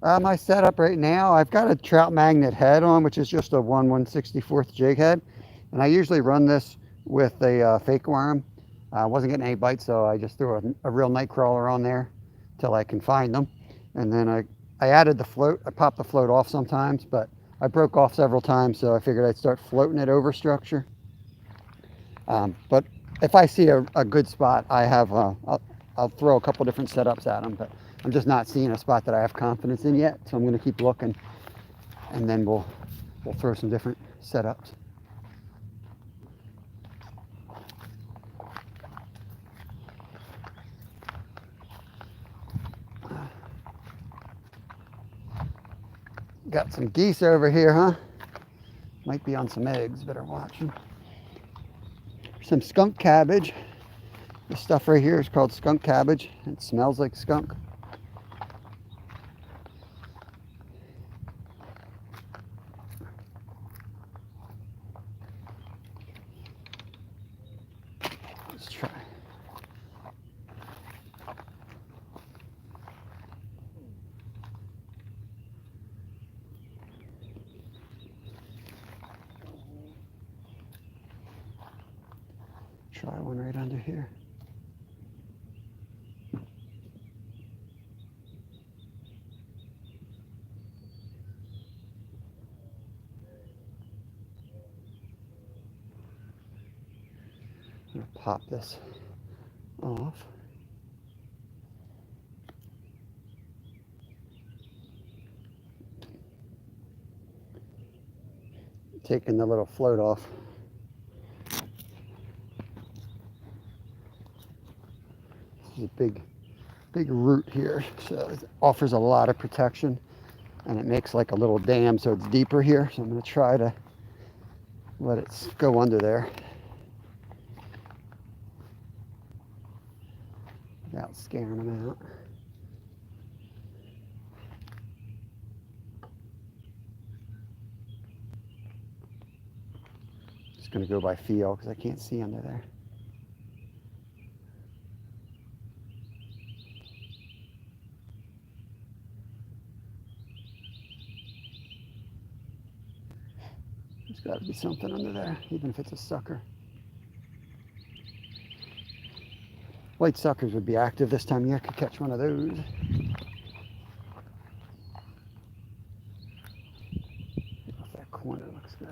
My setup right now, I've got a trout magnet head on, which is just a 1/164th jig head. And I usually run this with a fake worm. I wasn't getting any bites, so I just threw a real night crawler on there till I can find them. And then I added the float. I pop the float off sometimes, but I broke off several times, so I figured I'd start floating it over structure. But if I see a good spot, I'll throw a couple different setups at them. But I'm just not seeing a spot that I have confidence in yet, so I'm going to keep looking, and then we'll throw some different setups. Got some geese over here, huh? Might be on some eggs, better watch them. Some skunk cabbage. This stuff right here is called skunk cabbage. It smells like skunk. Let's try. Try one right under here. I'm going to pop this off. Taking the little float off. This is a big big root here, so it offers a lot of protection, and it makes like a little dam so it's deeper here. So I'm going to try to let it go under there without scaring them out. Just going to go by feel because I can't see under there. There's got to be something under there, even if it's a sucker. White suckers would be active this time of year. I could catch one of those. Off that corner looks good.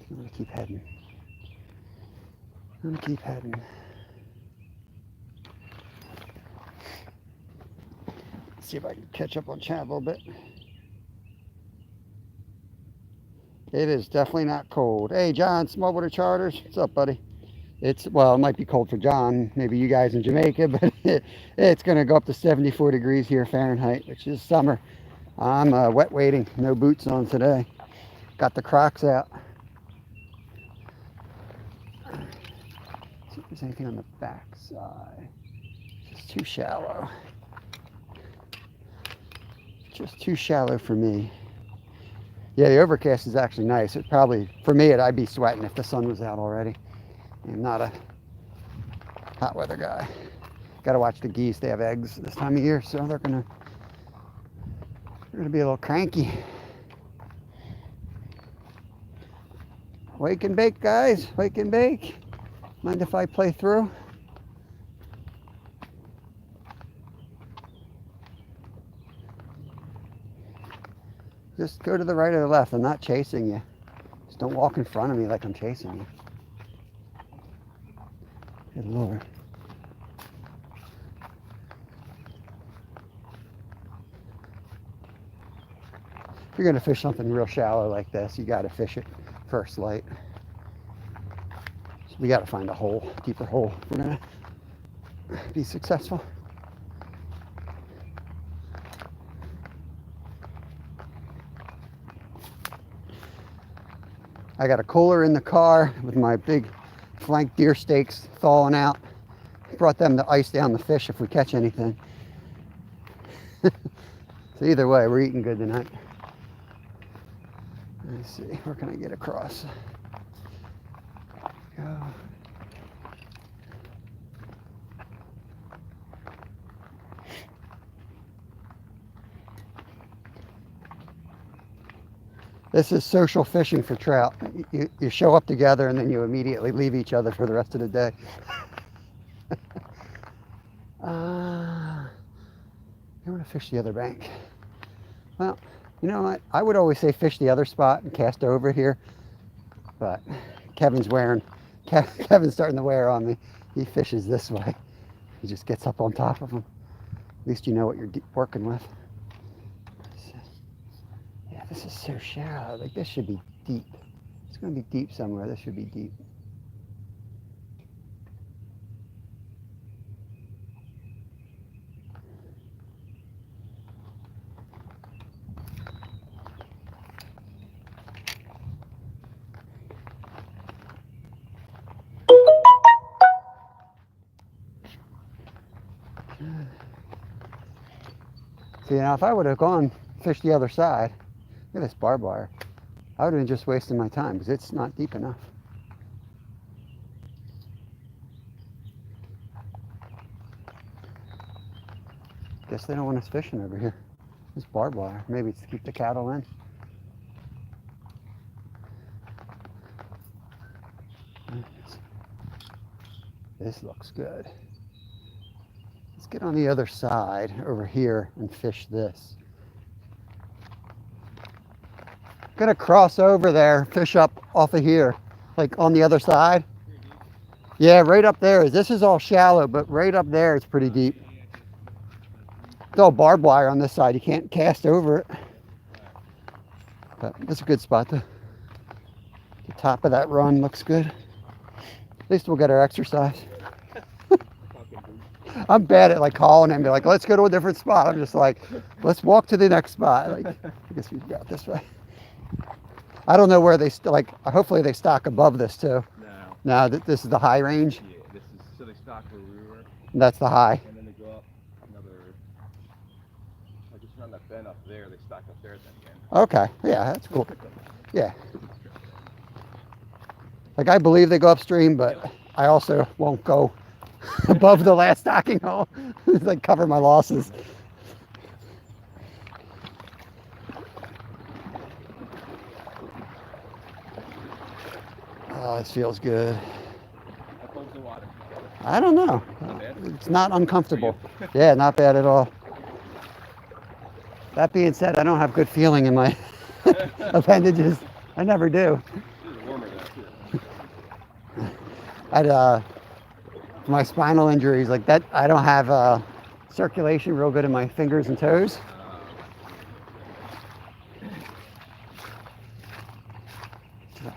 I'm gonna keep heading. I'm gonna keep heading. See if I can catch up on chat a little bit. It is definitely not cold. Hey, John, Smallwater Charters. What's up, buddy? It's, well, it might be cold for John, maybe you guys in Jamaica, but it's going to go up to 74 degrees here Fahrenheit, which is summer. I'm wet wading, no boots on today. Got the Crocs out. See if there's anything on the back side. It's too shallow. Just too shallow for me. Yeah, the overcast is actually nice. It probably, for me, I'd be sweating if the sun was out already. I'm not a hot weather guy. Got to watch the geese. They have eggs this time of year, so they're gonna be a little cranky. Wake and bake, guys. Wake and bake. Mind if I play through? Just go to the right or the left. I'm not chasing you. Just don't walk in front of me like I'm chasing you. Good Lord. If you're going to fish something real shallow like this, you got to fish it first light. So we got to find a hole, deeper hole, if we're going to be successful. I got a cooler in the car with my big flank deer steaks thawing out. Brought them to ice down the fish if we catch anything. So either way, we're eating good tonight. Let's see, where can I get across? Go. This is social fishing for trout. You show up together and then you immediately leave each other for the rest of the day. You want to fish the other bank. Well, you know what? I would always say fish the other spot and cast over here. But Kevin's starting to wear on me. He fishes this way. He just gets up on top of him. At least you know what you're working with. Yeah, this is so shallow. Like, this should be deep. It's going to be deep somewhere. This should be deep. See, now if I would have gone fish the other side, look at this barbed wire, I would have been just wasting my time because it's not deep enough. Guess they don't want us fishing over here. This barbed wire, maybe it's to keep the cattle in. This looks good. Let's get on the other side over here and fish this. Gonna cross over there, fish up off of here, like on the other side. Yeah, right up there. This is all shallow, but right up there it's pretty deep. It's all barbed wire on this side. You can't cast over it. But that's a good spot. The top of that run looks good. At least we'll get our exercise. I'm bad at like calling and be like, let's go to a different spot. I'm just like, let's walk to the next spot. Like, I guess we got this way. I don't know where they like. Hopefully they stock above this too. No, this is the high range. Yeah, this is so they stock where we were, And that's the high. and then they go up another. Like just around that bend up there, they stock up there then again. Okay, yeah, that's cool. Yeah. Like I believe they go upstream, but I also won't go above the last stocking hole. It's like cover my losses. Oh, this feels good. How cold's the water? I don't know. Not bad. It's not uncomfortable. Yeah, not bad at all. That being said, I don't have good feeling in my appendages. I never do. This is warmer than too. I'd my spinal injuries like that. I don't have circulation real good in my fingers and toes.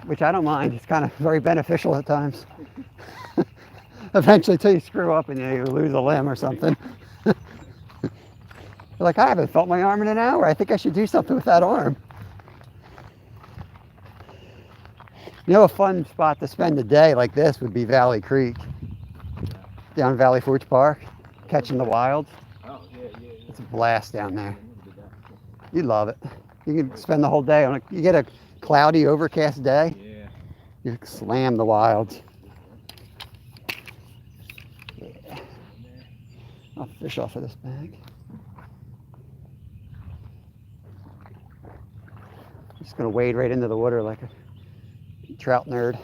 Which I don't mind. It's kind of very beneficial at times. Eventually, till you screw up and you lose a limb or something. You're like, I haven't felt my arm in an hour. I think I should do something with that arm. You know, a fun spot to spend a day like this would be Valley Creek, down Valley Forge Park, catching the wilds. Oh, yeah. It's a blast down there. You love it. You can spend the whole day on it. You get a cloudy, overcast day, Yeah. you slam the wilds. Yeah. I'll fish off of this bag. Just gonna wade right into the water like a trout nerd.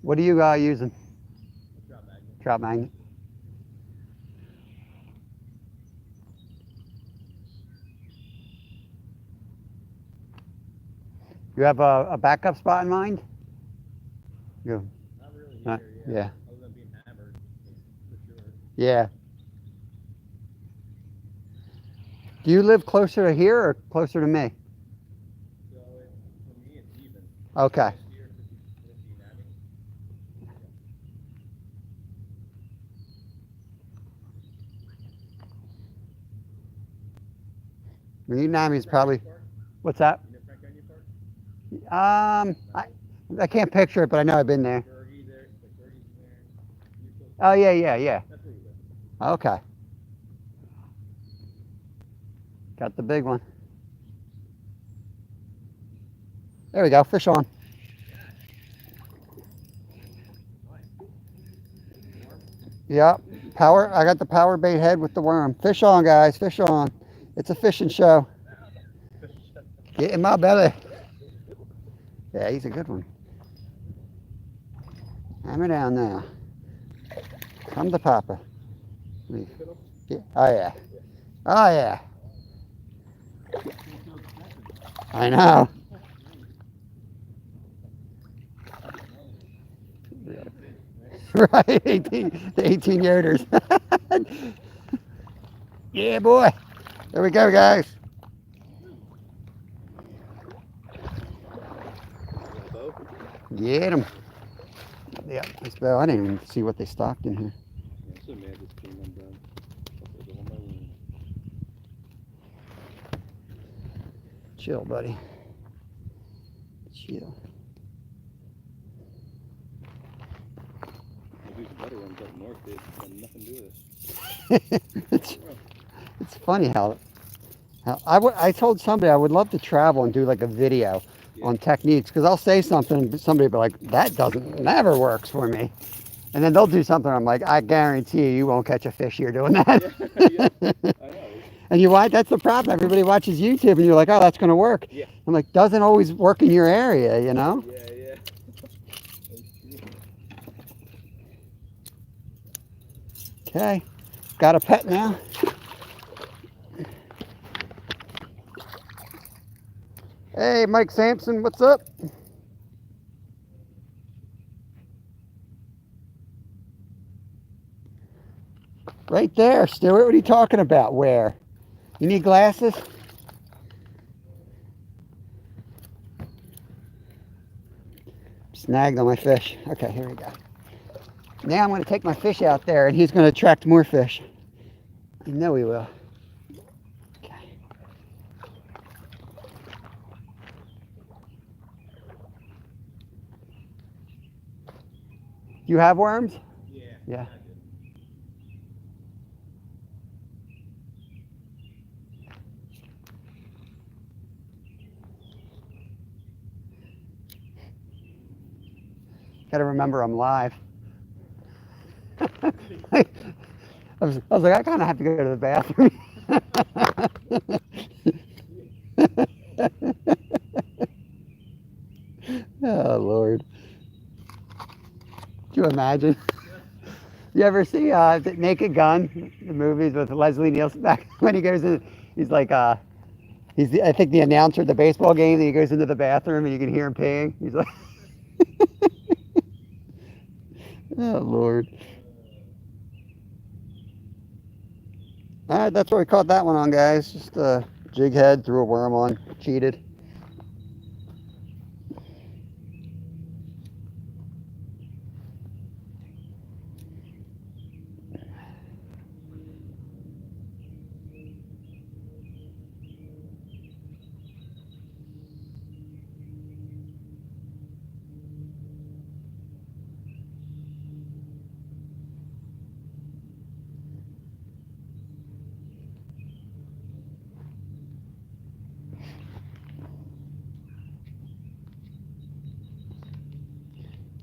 What are you using? Trout magnet. Trout magnet. You have a backup spot in mind? You. Not really Not- here, yeah. Other than being hammered, for sure. Yeah. Do you live closer to here or closer to me? So for me, it's even. Okay. This year, 50 Nami. Nami's probably. What's that? You know Frank Onion Park? I can't picture it, but I know I've been there. Bergie there, like Bergie's there. You're close. Oh yeah. That's where you live. Okay. Got the big one. There we go. Fish on. Yep. Power. I got the power bait head with the worm. Fish on, guys. Fish on. It's a fishing show. Get in my belly. Yeah, he's a good one. Hammer down now. Come to Papa. Yeah. Oh yeah. Oh yeah. I know. Right, 18 yoders. Yeah, boy. There we go, guys. Get them. Yeah, nice bow. I didn't even see what they stocked in here. Yeah, so mad this came undone. There's a whole nother one. Chill, buddy. Chill. These better ones up north, they have nothing to do with this. It's funny how I told somebody I would love to travel and do like a video on techniques, because I'll say something and somebody will be like, that never works for me. And then they'll do something, I'm like, I guarantee you won't catch a fish here doing that. I know. And that's the problem. Everybody watches YouTube and you're like, oh, that's going to work. Yeah. I'm like, doesn't always work in your area, you know? Yeah. Okay. Got a pet now. Hey, Mike Sampson, what's up? Right there, Stuart. What are you talking about? Where? You need glasses? Snagged on my fish. Okay, here we go. Now I'm going to take my fish out there and he's going to attract more fish. I know he will. Okay. You have worms? Yeah. Gotta remember I'm live. I was like, I kind of have to go to the bathroom. Oh, Lord. Could you imagine? You ever see the Naked Gun, the movies with Leslie Nielsen back when he goes in, he's like, he's I think the announcer at the baseball game, and he goes into the bathroom and you can hear him peeing. He's like, oh, Lord. All right, that's where we caught that one on, guys. Just a jig head, threw a worm on, cheated.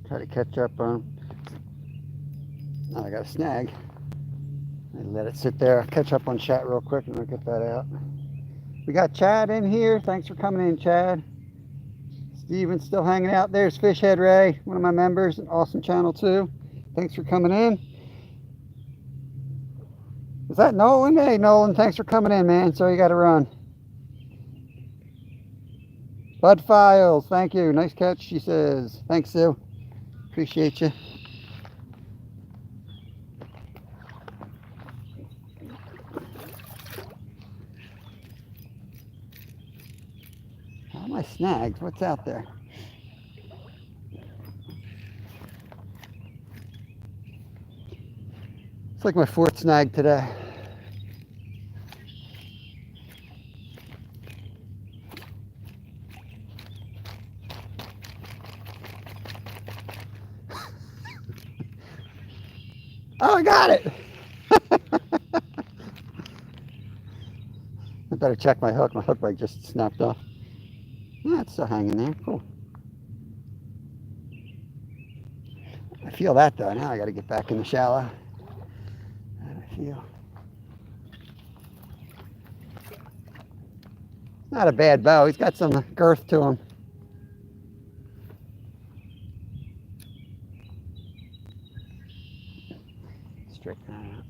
Try to catch up on. Oh, I got a snag. I let it sit there. I'll catch up on chat real quick and we'll get that out. We got Chad in here. Thanks for coming in, Chad. Steven's still hanging out. There's Fishhead Ray, one of my members. An awesome channel too. Thanks for coming in. Is that Nolan? Hey, Nolan, thanks for coming in, man. So you got to run. Bud Files, thank you. Nice catch, she says. Thanks, Sue. Appreciate you. How am I snagged? What's out there? It's like my fourth snag today. Oh, I got it. I better check my hook. My hook leg just snapped off. Yeah, it's still hanging there. Cool. I feel that though. Now I got to get back in the shallow. How do I feel? Not a bad bow. He's got some girth to him. Straighten that out.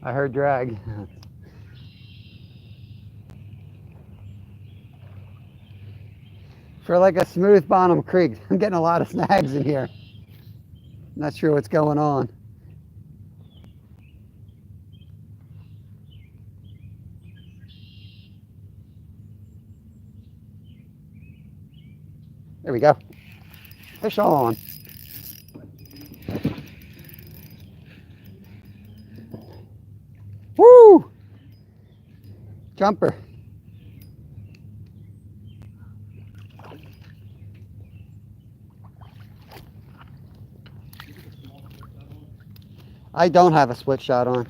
I heard drag. For like a smooth bottom creek, I'm getting a lot of snags in here. Not sure what's going on. There we go. Fish on. Woo! Jumper. I don't have a split shot on.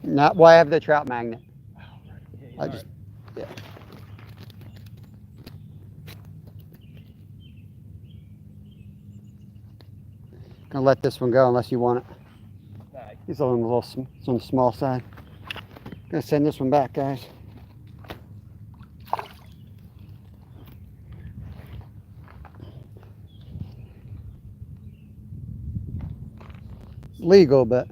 Not well, I have the trout magnet. I just, yeah. Gonna let this one go unless you want it. He's on it's on the small side. Gonna send this one back, guys. It's legal, but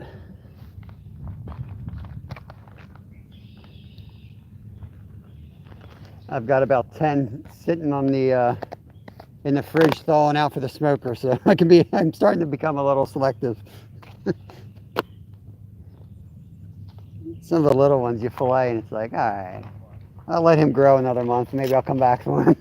I've got about 10 sitting on the in the fridge thawing out for the smoker, so I'm starting to become a little selective. Some of the little ones you fillet and it's like, all right, I'll let him grow another month. Maybe I'll come back for him.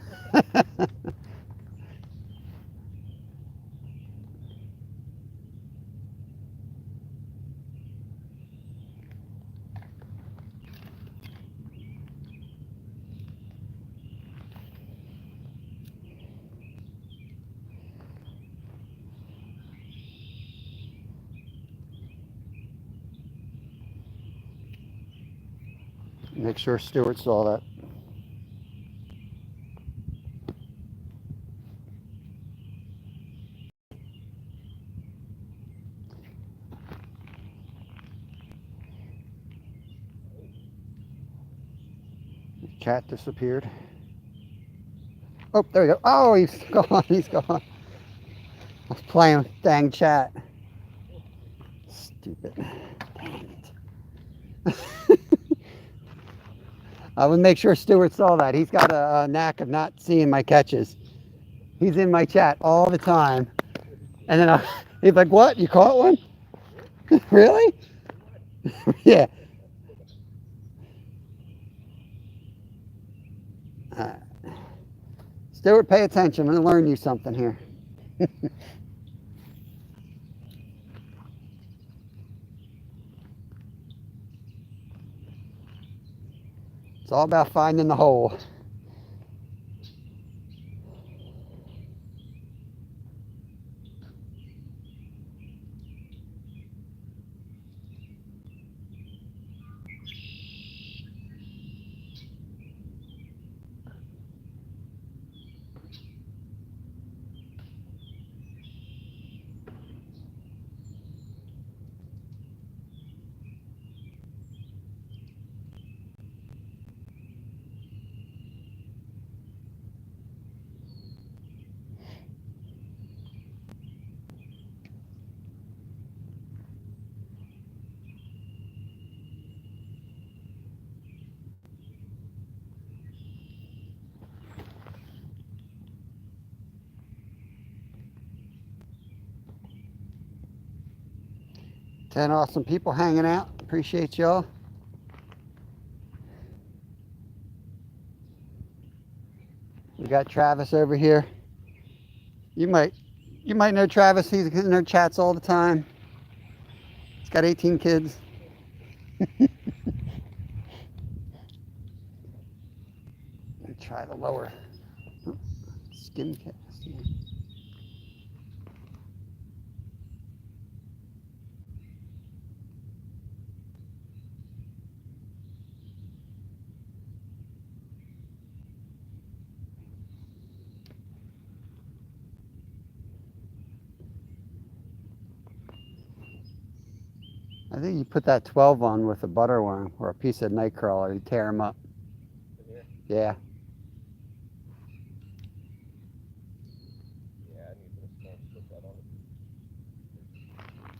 Make sure Stuart saw that. The cat disappeared. Oh, there we go. Oh, he's gone. He's gone. I was playing with dang chat. Stupid. Dang it. I would make sure Stuart saw that. He's got a knack of not seeing my catches. He's in my chat all the time. And then he's like, what? You caught one? Really? Yeah. Stuart, pay attention. I'm going to learn you something here. It's all about finding the hole. Ten awesome people hanging out. Appreciate y'all. We got Travis over here. You might know Travis. He's in our chats all the time. He's got 18 kids. Try the lower skin cast. I think you put that 12 on with a butterworm or a piece of night crawler, you tear them up. Yeah.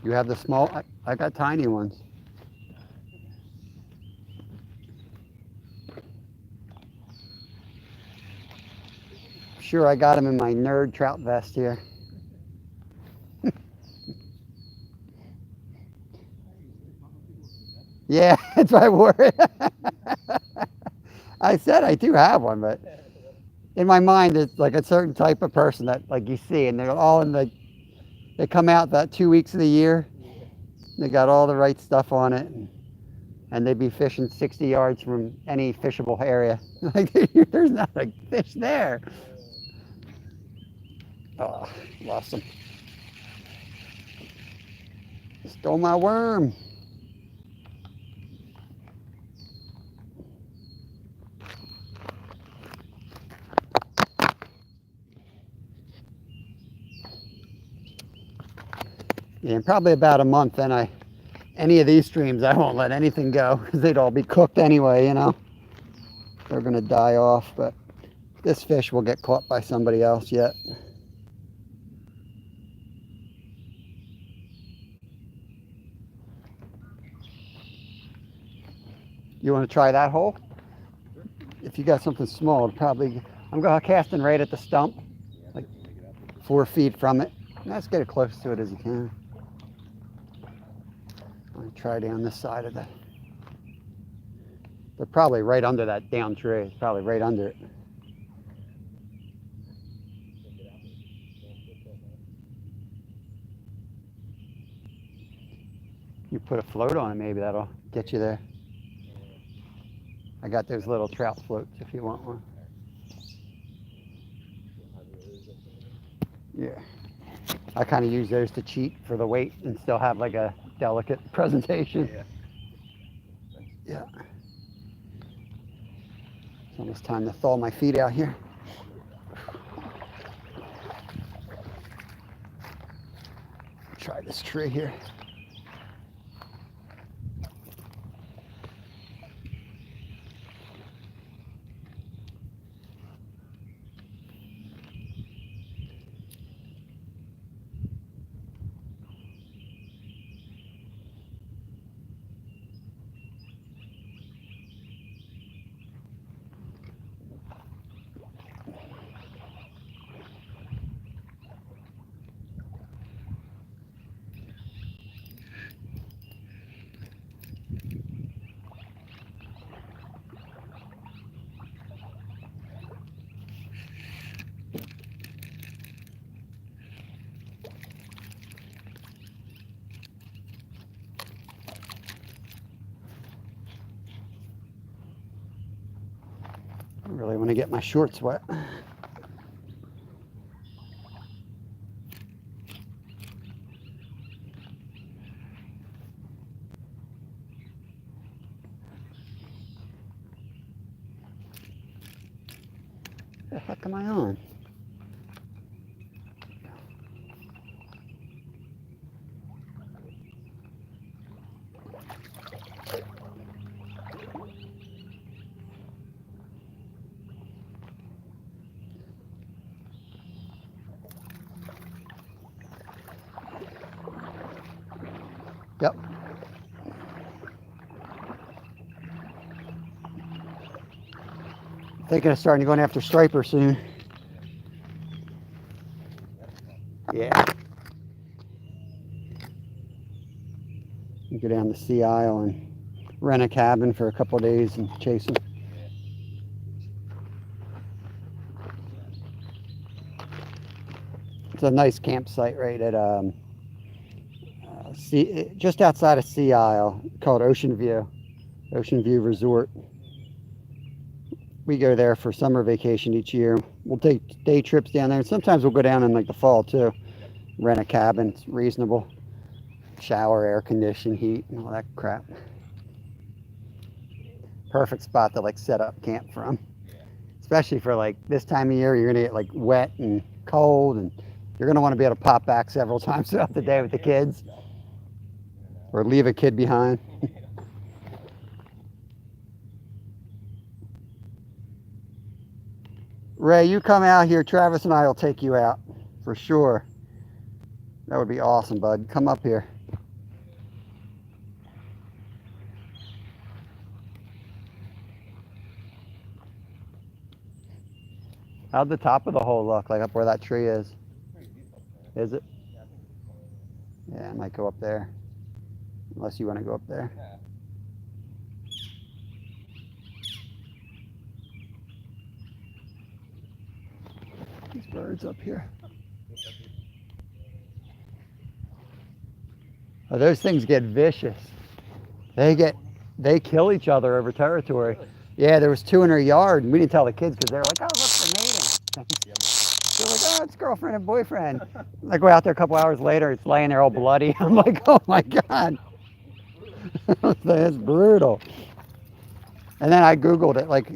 You have the small? I got tiny ones. Sure, I got them in my nerd trout vest here. Yeah, that's why I wore it. I said I do have one, but in my mind, it's like a certain type of person that like you see, and they're all in the. They come out about 2 weeks of the year. They got all the right stuff on it, and they'd be fishing 60 yards from any fishable area. Like there's not a fish there. Oh, lost him. Stole my worm. Yeah, in probably about a month, then any of these streams, I won't let anything go because they'd all be cooked anyway, you know. They're going to die off, but this fish will get caught by somebody else yet. You want to try that hole? If you got something small, probably. I'm going casting right at the stump, like 4 feet from it. Let's get as close to it as you can. I'm going to try down this side of the. They're probably right under that down tree. It's probably right under it. You put a float on it, maybe that'll get you there. I got those little trout floats if you want one. Yeah. I kind of use those to cheat for the weight and still have like a delicate presentation. Yeah. It's almost time to thaw my feet out here. Try this tree here. I really want to get my shorts wet. The heck am I on? Yep. Thinking of starting going after striper soon. Yeah. You go down the sea aisle and rent a cabin for a couple of days and chase them. It's a nice campsite right at just outside of Sea Isle called Ocean View Resort. We go there for summer vacation each year. We'll take day trips down there. Sometimes we'll go down in like the fall too. Rent a cabin. It's reasonable. Shower, air conditioning, heat, and all that crap. Perfect spot to like set up camp from. Especially for like this time of year, you're gonna get like wet and cold, and you're gonna want to be able to pop back several times throughout the day with the kids, or leave a kid behind. Ray, you come out here, Travis and I will take you out for sure. That would be awesome, bud. Come up here. How'd the top of the hole look, like up where that tree is? Is it? Yeah, I might go up there. Unless you want to go up there. birds up here. Oh, those things get vicious. They kill each other over territory. Yeah, there was 2 in our yard, and we didn't tell the kids because they were like, "Oh, look, they're mating." They're like, "Oh, it's girlfriend and boyfriend." I go out there a couple hours later, it's laying there all bloody. I'm like, "Oh my god, that's brutal." And then I Googled it, like,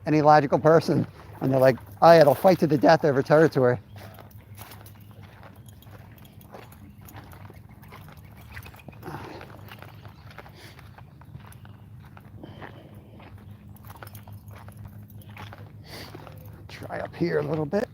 any logical person, and they're like, "Oh yeah, they'll fight to the death over territory." Try up here a little bit.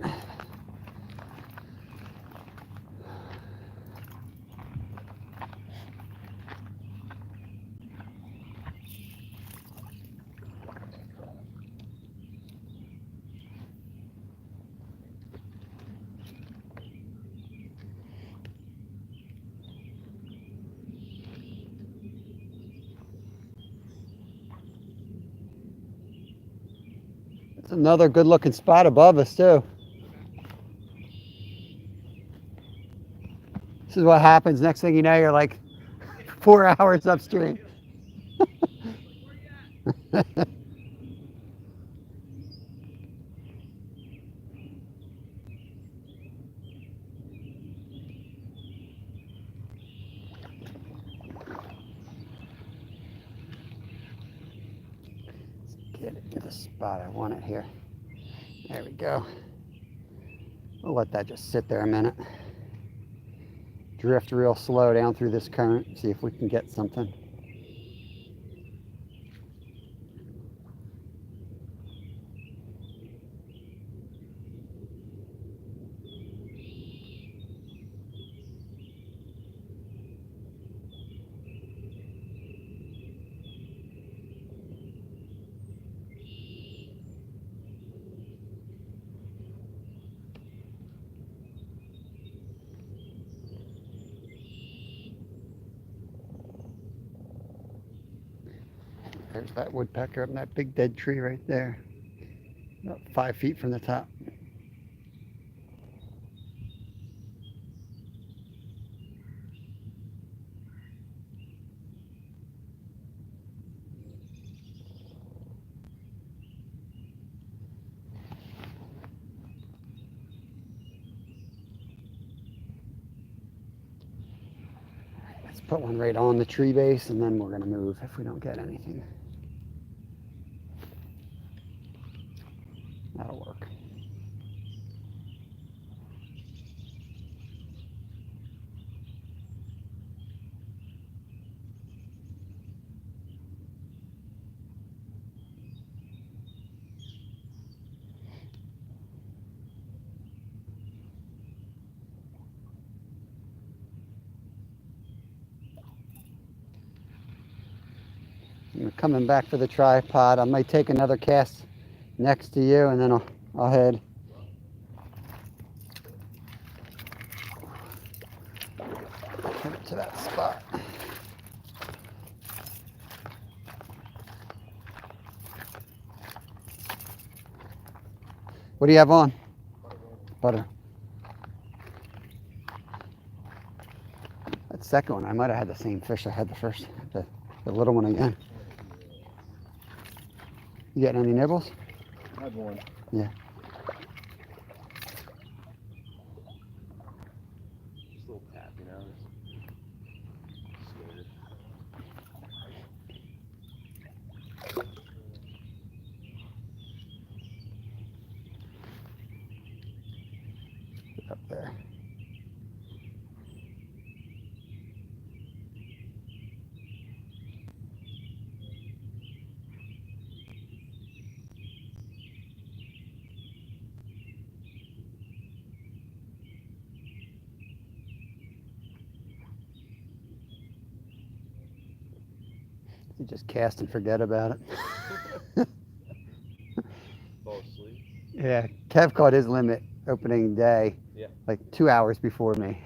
It's another good looking spot above us too. This is what happens. Next thing you know, you're like 4 hours upstream. Get it to the spot I want it here. There we go. We'll let that just sit there a minute. Drift real slow down through this current, see if we can get something. There's that woodpecker up in that big dead tree right there. About 5 feet from the top. Let's put one right on the tree base, and then we're going to move if we don't get anything. That'll work. I'm coming back for the tripod. I might take another cast next to you, and then I'll head. Head up to that spot. What do you have on? Butter. That second one, I might have had the same fish I had the first, the little one again. You getting any nibbles? I had one. Yeah. Just a little tap, Scared. Up there. You just cast and forget about it. Fall asleep. Yeah, Kev caught his limit opening day, like 2 hours before me.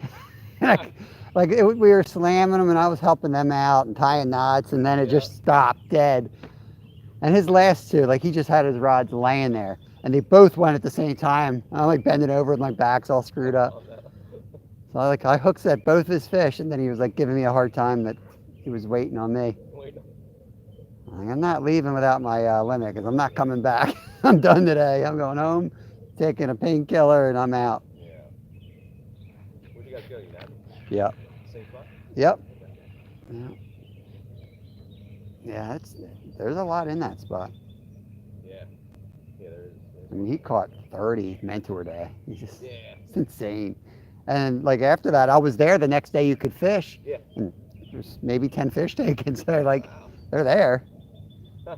We were slamming them, and I was helping them out and tying knots, and then it just stopped dead. And his last two, like, he just had his rods laying there, and they both went at the same time. I'm like bending over with my back's all screwed up. Oh, no. So I hooked at both his fish, and then he was like giving me a hard time that he was waiting on me. Wait. I'm not leaving without my limit because I'm not coming back. I'm done today. I'm going home, taking a painkiller, and I'm out. Yeah. Where'd you guys go? United? Yep. Same spot? Yep. Okay. Yep. Yeah, there's a lot in that spot. Yeah. Yeah, there is. I mean, he caught 30 mentor day. It's Yeah. insane. And like after that, I was there the next day. You could fish. Yeah. And there's maybe 10 fish taken. So like, Wow. they're there. Huh.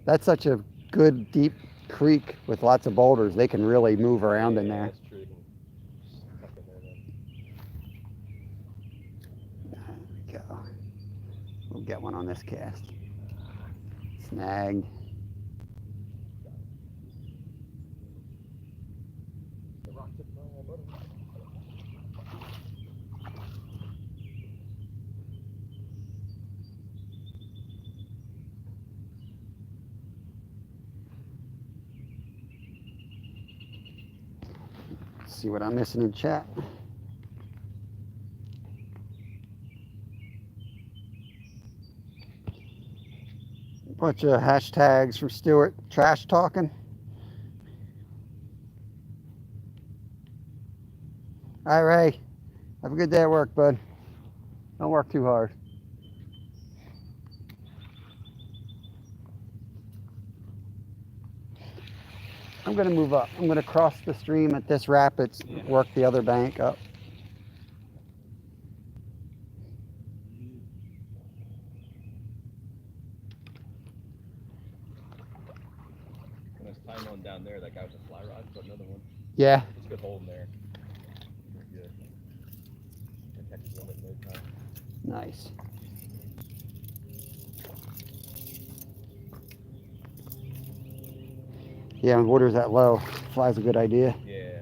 That's such a good deep creek with lots of boulders. They can really move around in there. That's true. You can tuck in there then. There we go. We'll get one on this cast. Snagged. The rock took my motor. See what I'm missing in chat. Bunch of hashtags from Stuart. Trash talking. All right, Ray. Have a good day at work, bud. Don't work too hard. I'm going to move up. I'm going to cross the stream at this rapids, work the other bank up. When I was tying on down there, that guy with the fly rod put another one. Yeah. It's a good hole in there. Pretty good. And catches one at no time. Nice. Yeah, when water's that low, fly's a good idea. Yeah.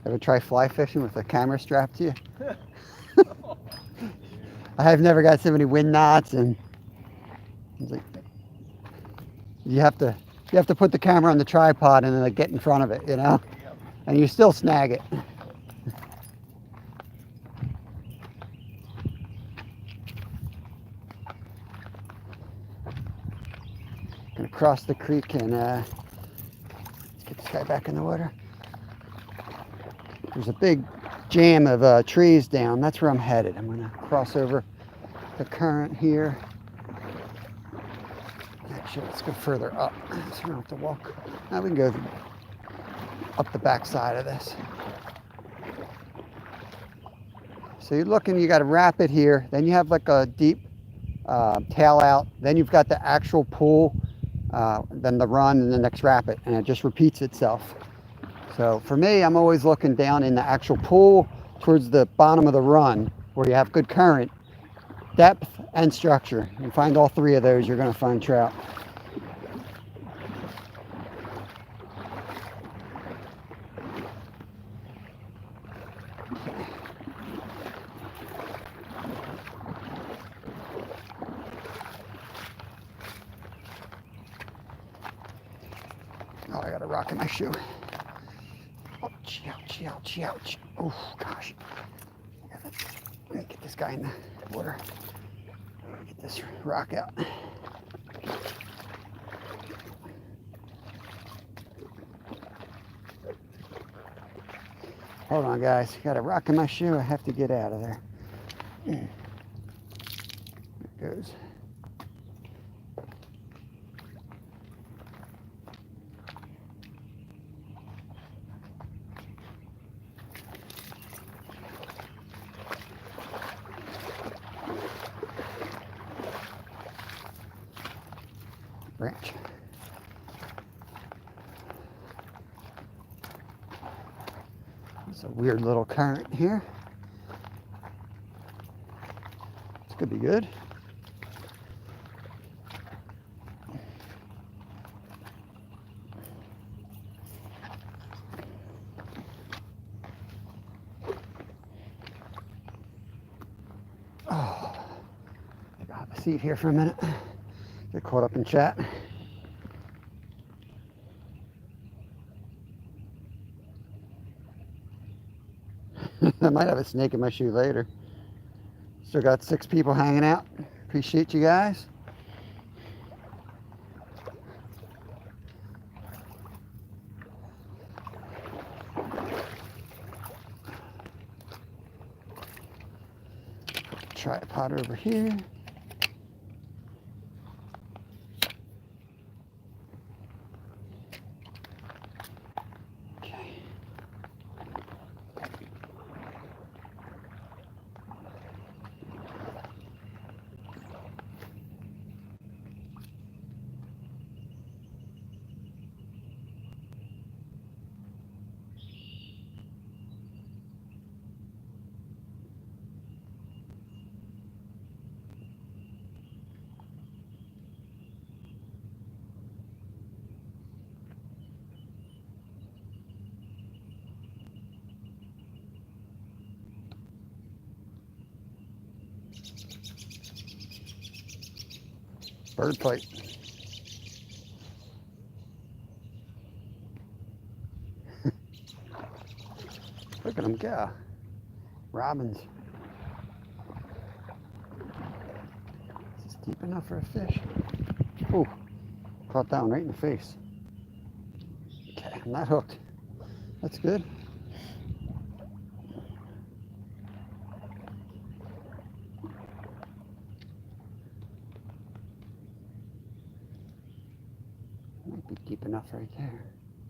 Ever try fly fishing with a camera strapped to you? I have never got so many wind knots, and it's like you have to put the camera on the tripod and then like get in front of it, you know, and you still snag it. Gonna cross the creek and let's get this guy back in the water. There's a big jam of trees down. That's where I'm headed. I'm gonna cross over the current here. Actually, let's go further up so we don't have to walk. Now we can go up the back side of this. So you're looking, you got a rapid here, then you have like a deep tail out, then you've got the actual pool, then the run and the next rapid, and it just repeats itself. So for me, I'm always looking down in the actual pool towards the bottom of the run where you have good current, depth, and structure. You find all three of those, you're going to find trout. Oh, I got a rock in my shoe. Ouch, ouch, ouch, ouch. Oh, gosh. Let me get this guy in the water. Get this rock out. Hold on, guys. Got a rock in my shoe. I have to get out of there. There it goes. Branch. It's a weird little current here. This could be good. Oh, I'll have a seat here for a minute. Get caught up in chat. I might have a snake in my shoe later. Still got 6 people hanging out. Appreciate you guys. Tripod over here. Okay. Bird plate. Look at them go. Robins. Is this deep enough for a fish? Ooh, caught that one right in the face. Okay, I'm not hooked. That's good. Might be deep enough right there.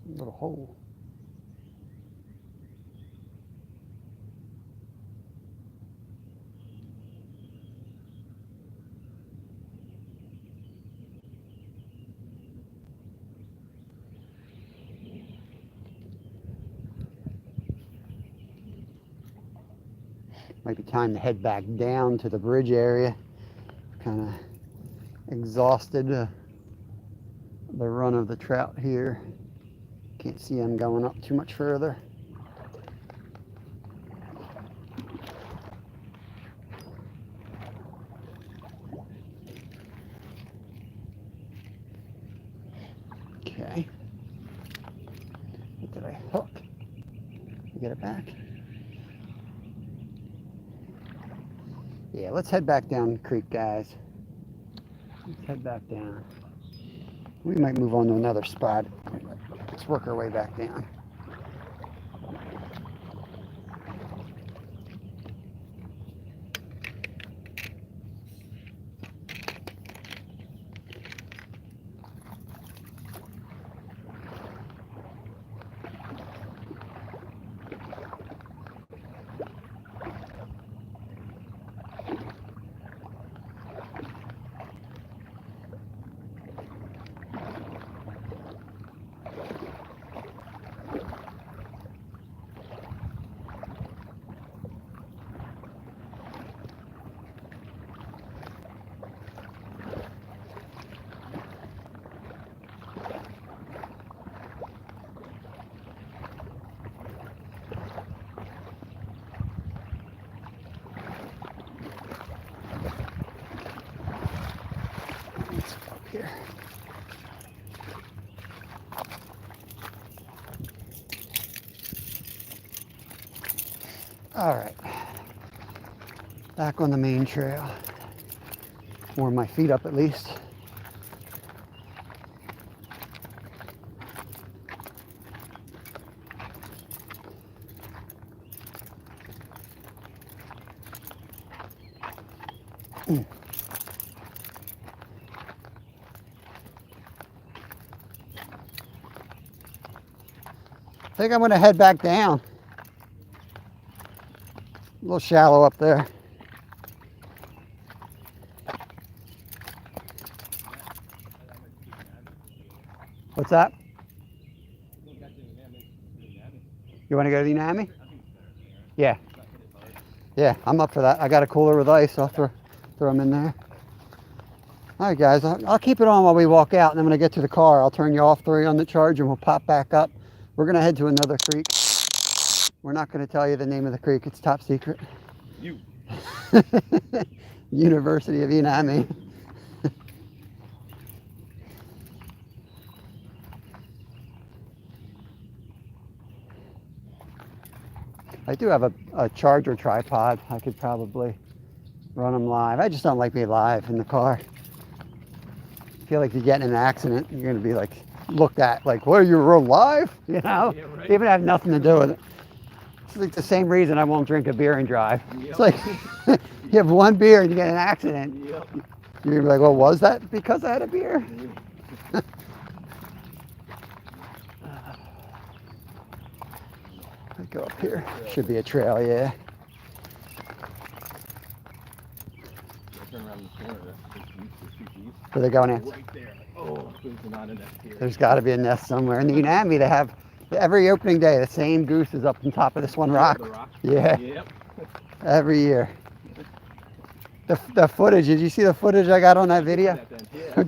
A little hole. Might be time to head back down to the bridge area. Kind of exhausted the run of the trout here. Can't see them going up too much further. Okay. What did I hook? Get it back? Yeah, let's head back down the creek, guys. Let's head back down. We might move on to another spot. Let's work our way back down. Let's go up here. All right, back on the main trail. Warm my feet up at least. I think I'm going to head back down. A little shallow up there. What's that? You want to go to the Nami? Yeah. Yeah, I'm up for that. I got a cooler with ice. I'll throw them in there. All right, guys. I'll keep it on while we walk out, and then when I get to the car, I'll turn you off 3 on the charge, and we'll pop back up. We're going to head to another creek. We're not going to tell you the name of the creek. It's top secret. You. University of Unami. I do have a charger tripod. I could probably run them live. I just don't like being live in the car. I feel like you get in an accident, you're going to be like looked at like, what, are you real live? You know? Yeah, right. Even have nothing to do with it. It's like the same reason I won't drink a beer and drive. Yep. It's like you have one beer and you get in an accident. Yep. You're gonna be like, well, was that because I had a beer? I go up here. Should be a trail, yeah. Turn around the corner. Where they going in? Right there. Like, oh, there's not a nest here. There's got to be a nest somewhere. In the Unami, they have every opening day the same goose is up on top of this one rock. The rock. Yeah. Yep. Every year. The footage. Did you see the footage I got on that video? Yeah.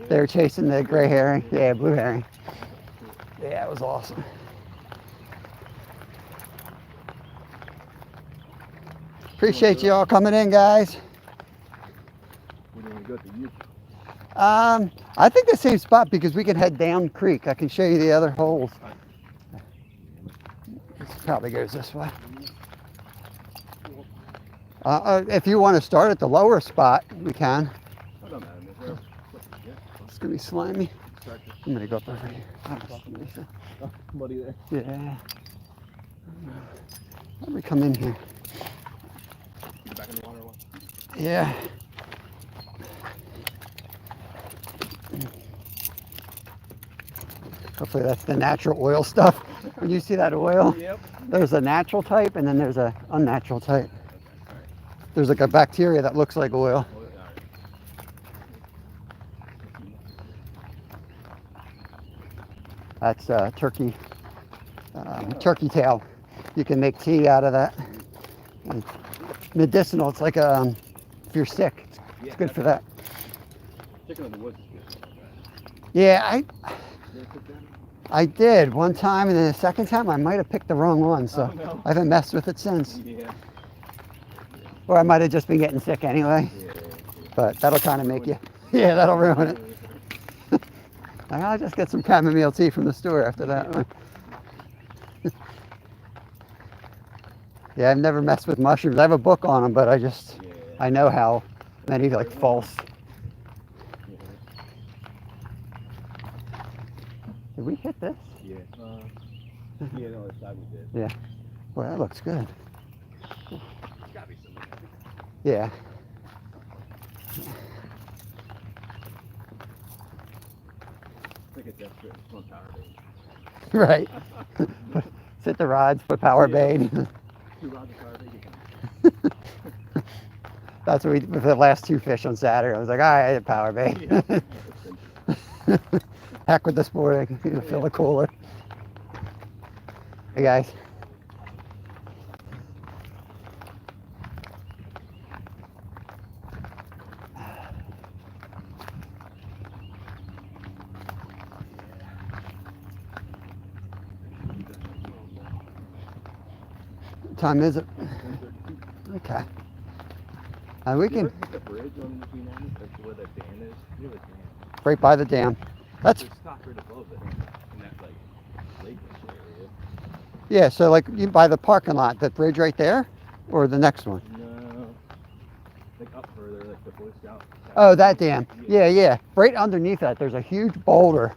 They were chasing the gray herring. Yeah, blue herring. Yeah, it was awesome. Appreciate you all coming in, guys. We're going to go to you. I think the same spot because we can head down creek. I can show you the other holes. This probably goes this way. If you want to start at the lower spot, we can. I don't know. It's gonna be slimy. I'm gonna go up over here. Oh, somebody there. Yeah. Let me come in here. Get back in the water. Yeah. Hopefully that's the natural oil stuff. When you see that oil, Yep. there's a natural type and then there's a unnatural type. There's like a bacteria that looks like oil. That's turkey tail. You can make tea out of that. And medicinal. It's like if you're sick, it's good for that. Chicken in the woods is good. Yeah, I did one time, and then the second time I might have picked the wrong one, so Oh, no. I haven't messed with it since. Yeah. Or I might have just been getting sick anyway. Yeah. But that'll kind of make you, yeah, that'll ruin it. I'll just get some chamomile tea from the store after that one. Yeah, I've never messed with mushrooms. I have a book on them, but I know how many like false. Did we hit this? Yeah. Yeah, no, it's time we did. Yeah. Well, that looks good. There's gotta be something. Yeah. I think it's desperate. It's on power bait. Right. Sit the rods, put power bait. 2 rods of power bait. That's what we did with the last 2 fish on Saturday. I was like, all right, power bait. Yeah. Heck with the sport. I can fill the cooler. Hey guys. What time is it? Okay. We can The bridge on the Unami, that's where that dam is. Near the dam. right by the dam. That's There's stock right above it in that like lake area. yeah. So like you by the parking lot, that bridge right there, or the next one. No, like up further, like the Boy Scout. Oh, that dam. Yeah, yeah. Right underneath that, there's a huge boulder,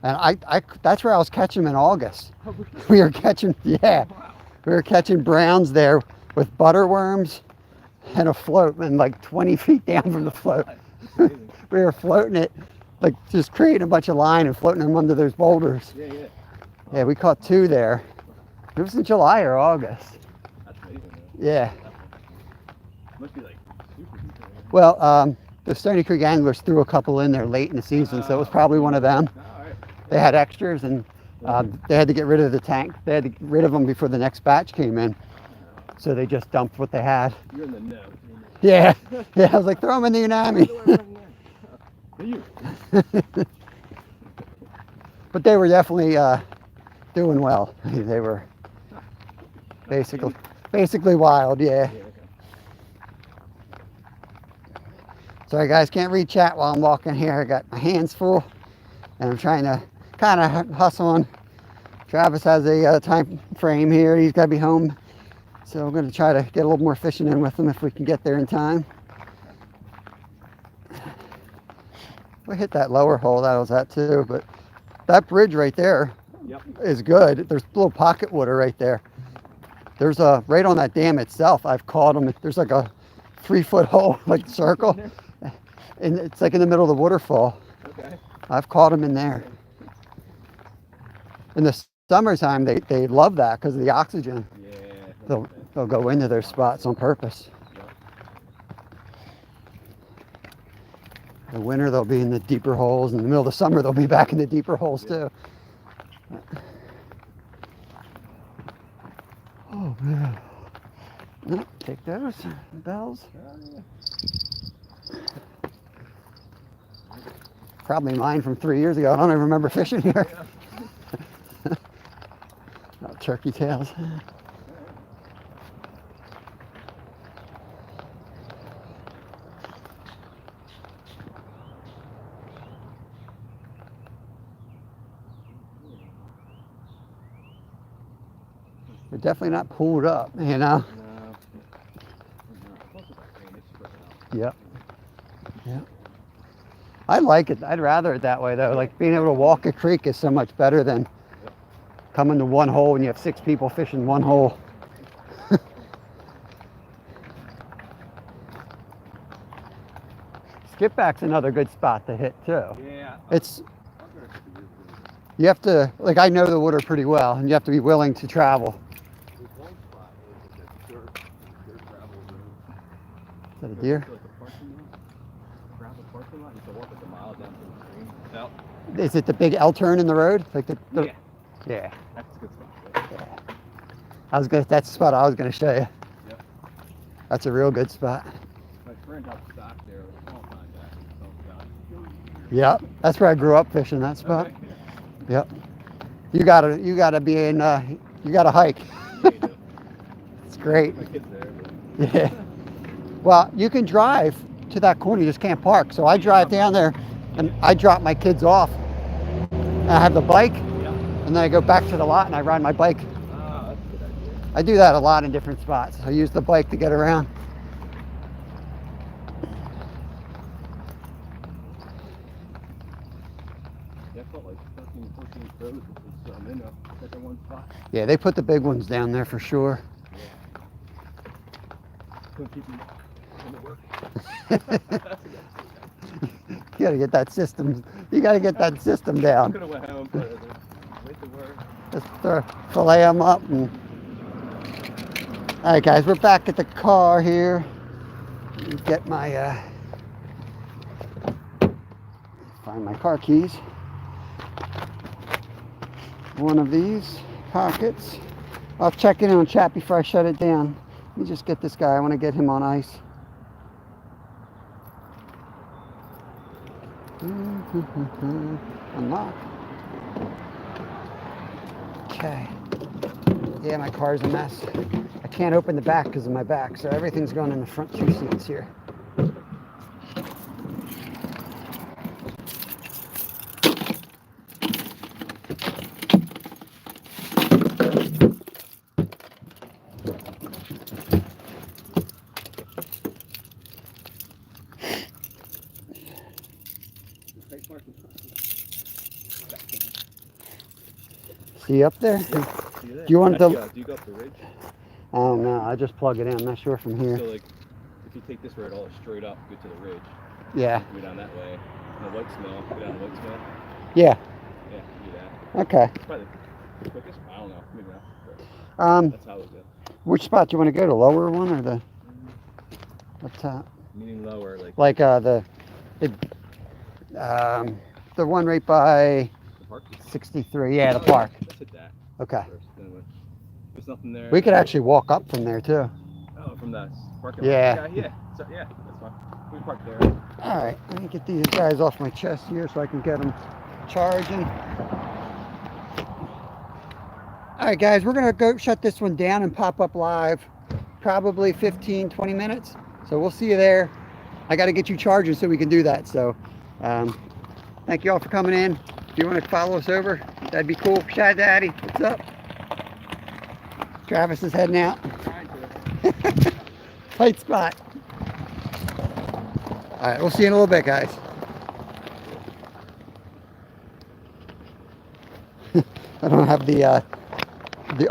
and I that's where I was catching them in August. Oh, really? We were catching, yeah, Wow. we were catching browns there with butterworms and a float, and like 20 feet down from the float. That's amazing. We were floating it, like just creating a bunch of line and floating them under those boulders. Yeah, yeah. Yeah, we caught 2 there. It was in July or August. That's amazing. Yeah. Must be like super deep. Well, the Stony Creek anglers threw a couple in there late in the season, so it was probably one of them. All right. They had extras, and they had to get rid of the tank. They had to get rid of them before the next batch came in. So they just dumped what they had. You're in the know. Yeah, yeah. I was like, throw them in the Unami. You. But they were definitely doing well. They were basically wild. Yeah. Yeah, okay. Sorry guys, can't read chat while I'm walking here. I got my hands full and I'm trying to kind of hustle on. Travis has a time frame here. He's got to be home. So I'm going to try to get a little more fishing in with him if we can get there in time. We hit that lower hole, that was that too, but that bridge right there is good. There's a little pocket water right there. There's a, right on that dam itself, I've caught them. There's like a 3-foot hole, like circle, and it's like in the middle of the waterfall. Okay. I've caught them in there. In the summertime, they love that because of the oxygen. Yeah. They'll go into their spots on purpose. The winter, they'll be in the deeper holes. In the middle of the summer, they'll be back in the deeper holes too. Oh man. No, take those bells. Probably mine from 3 years ago. I don't even remember fishing here. Oh, turkey tails. They're definitely not pulled up, you know? Yep. Yeah. I like it. I'd rather it that way though. Like being able to walk a creek is so much better than coming to one hole and you have 6 people fishing one hole. Skipback's another good spot to hit too. Yeah. It's, you have to, like I know the water pretty well and you have to be willing to travel. Is that a deer? Is it the big L turn in the road? Like the yeah. That's a good spot. Yeah. That's the spot I was gonna show you. Yep. That's a real good spot. My friend helped stock there a long time back. Yep. That's where I grew up fishing that spot. Okay. Yep. You gotta be in you gotta hike. It's great. My kid's there. But... Yeah. Well, you can drive to that corner, you just can't park. So I drive down there and I drop my kids off. And I have the bike, and then I go back to the lot and I ride my bike. Ah, that's a good idea. I do that a lot in different spots. I use the bike to get around. Yeah, I felt like 13, 14 throws was in a second one spot. Yeah, they put the big ones down there for sure. Couldn't keep them in the work. You gotta get that system. You gotta get that system down. Could have went home, but wait to work. Just fillet them up. And... All right, guys, we're back at the car here. Let me get my find my car keys. One of these pockets. I'll check in on chat before I shut it down. Let me just get this guy. I want to get him on ice. Unlock. Okay. Yeah, my car's a mess. I can't open the back because of my back, so everything's going in the front 2 seats here. See up there? Do you want to? Do you go up the ridge? I don't know. I just plug it in. I'm not sure from here. So like, if you take this road all straight up, go to the ridge. Yeah. Go down that way. And the White Smell. Go down the White Smell. Yeah. Yeah, do that. Okay. It's probably the quickest. I don't know. Maybe not. That's how it goes. Which spot do you want to go? The lower one or the up top? Meaning lower, like the one right by the park. 63. Yeah, the park. Let's hit that. Okay. First. Anyway, there's nothing there. We could actually walk up from there too. Oh, from that parking Yeah. lot. Yeah. So, yeah, that's fine. We park there. All right, let me get these guys off my chest here so I can get them charging. All right, guys, we're gonna go shut this one down and pop up live probably 15, 20 minutes. So we'll see you there. I got to get you chargers so we can do that. So thank you all for coming in. If you want to follow us over, that'd be cool. Shad Daddy, what's up? Travis is heading out. Tight spot. All right, we'll see you in a little bit, guys. I don't have the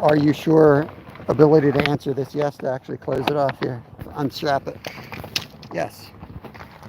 are you sure ability to answer this yes to actually close it off here. Unstrap it. Yes.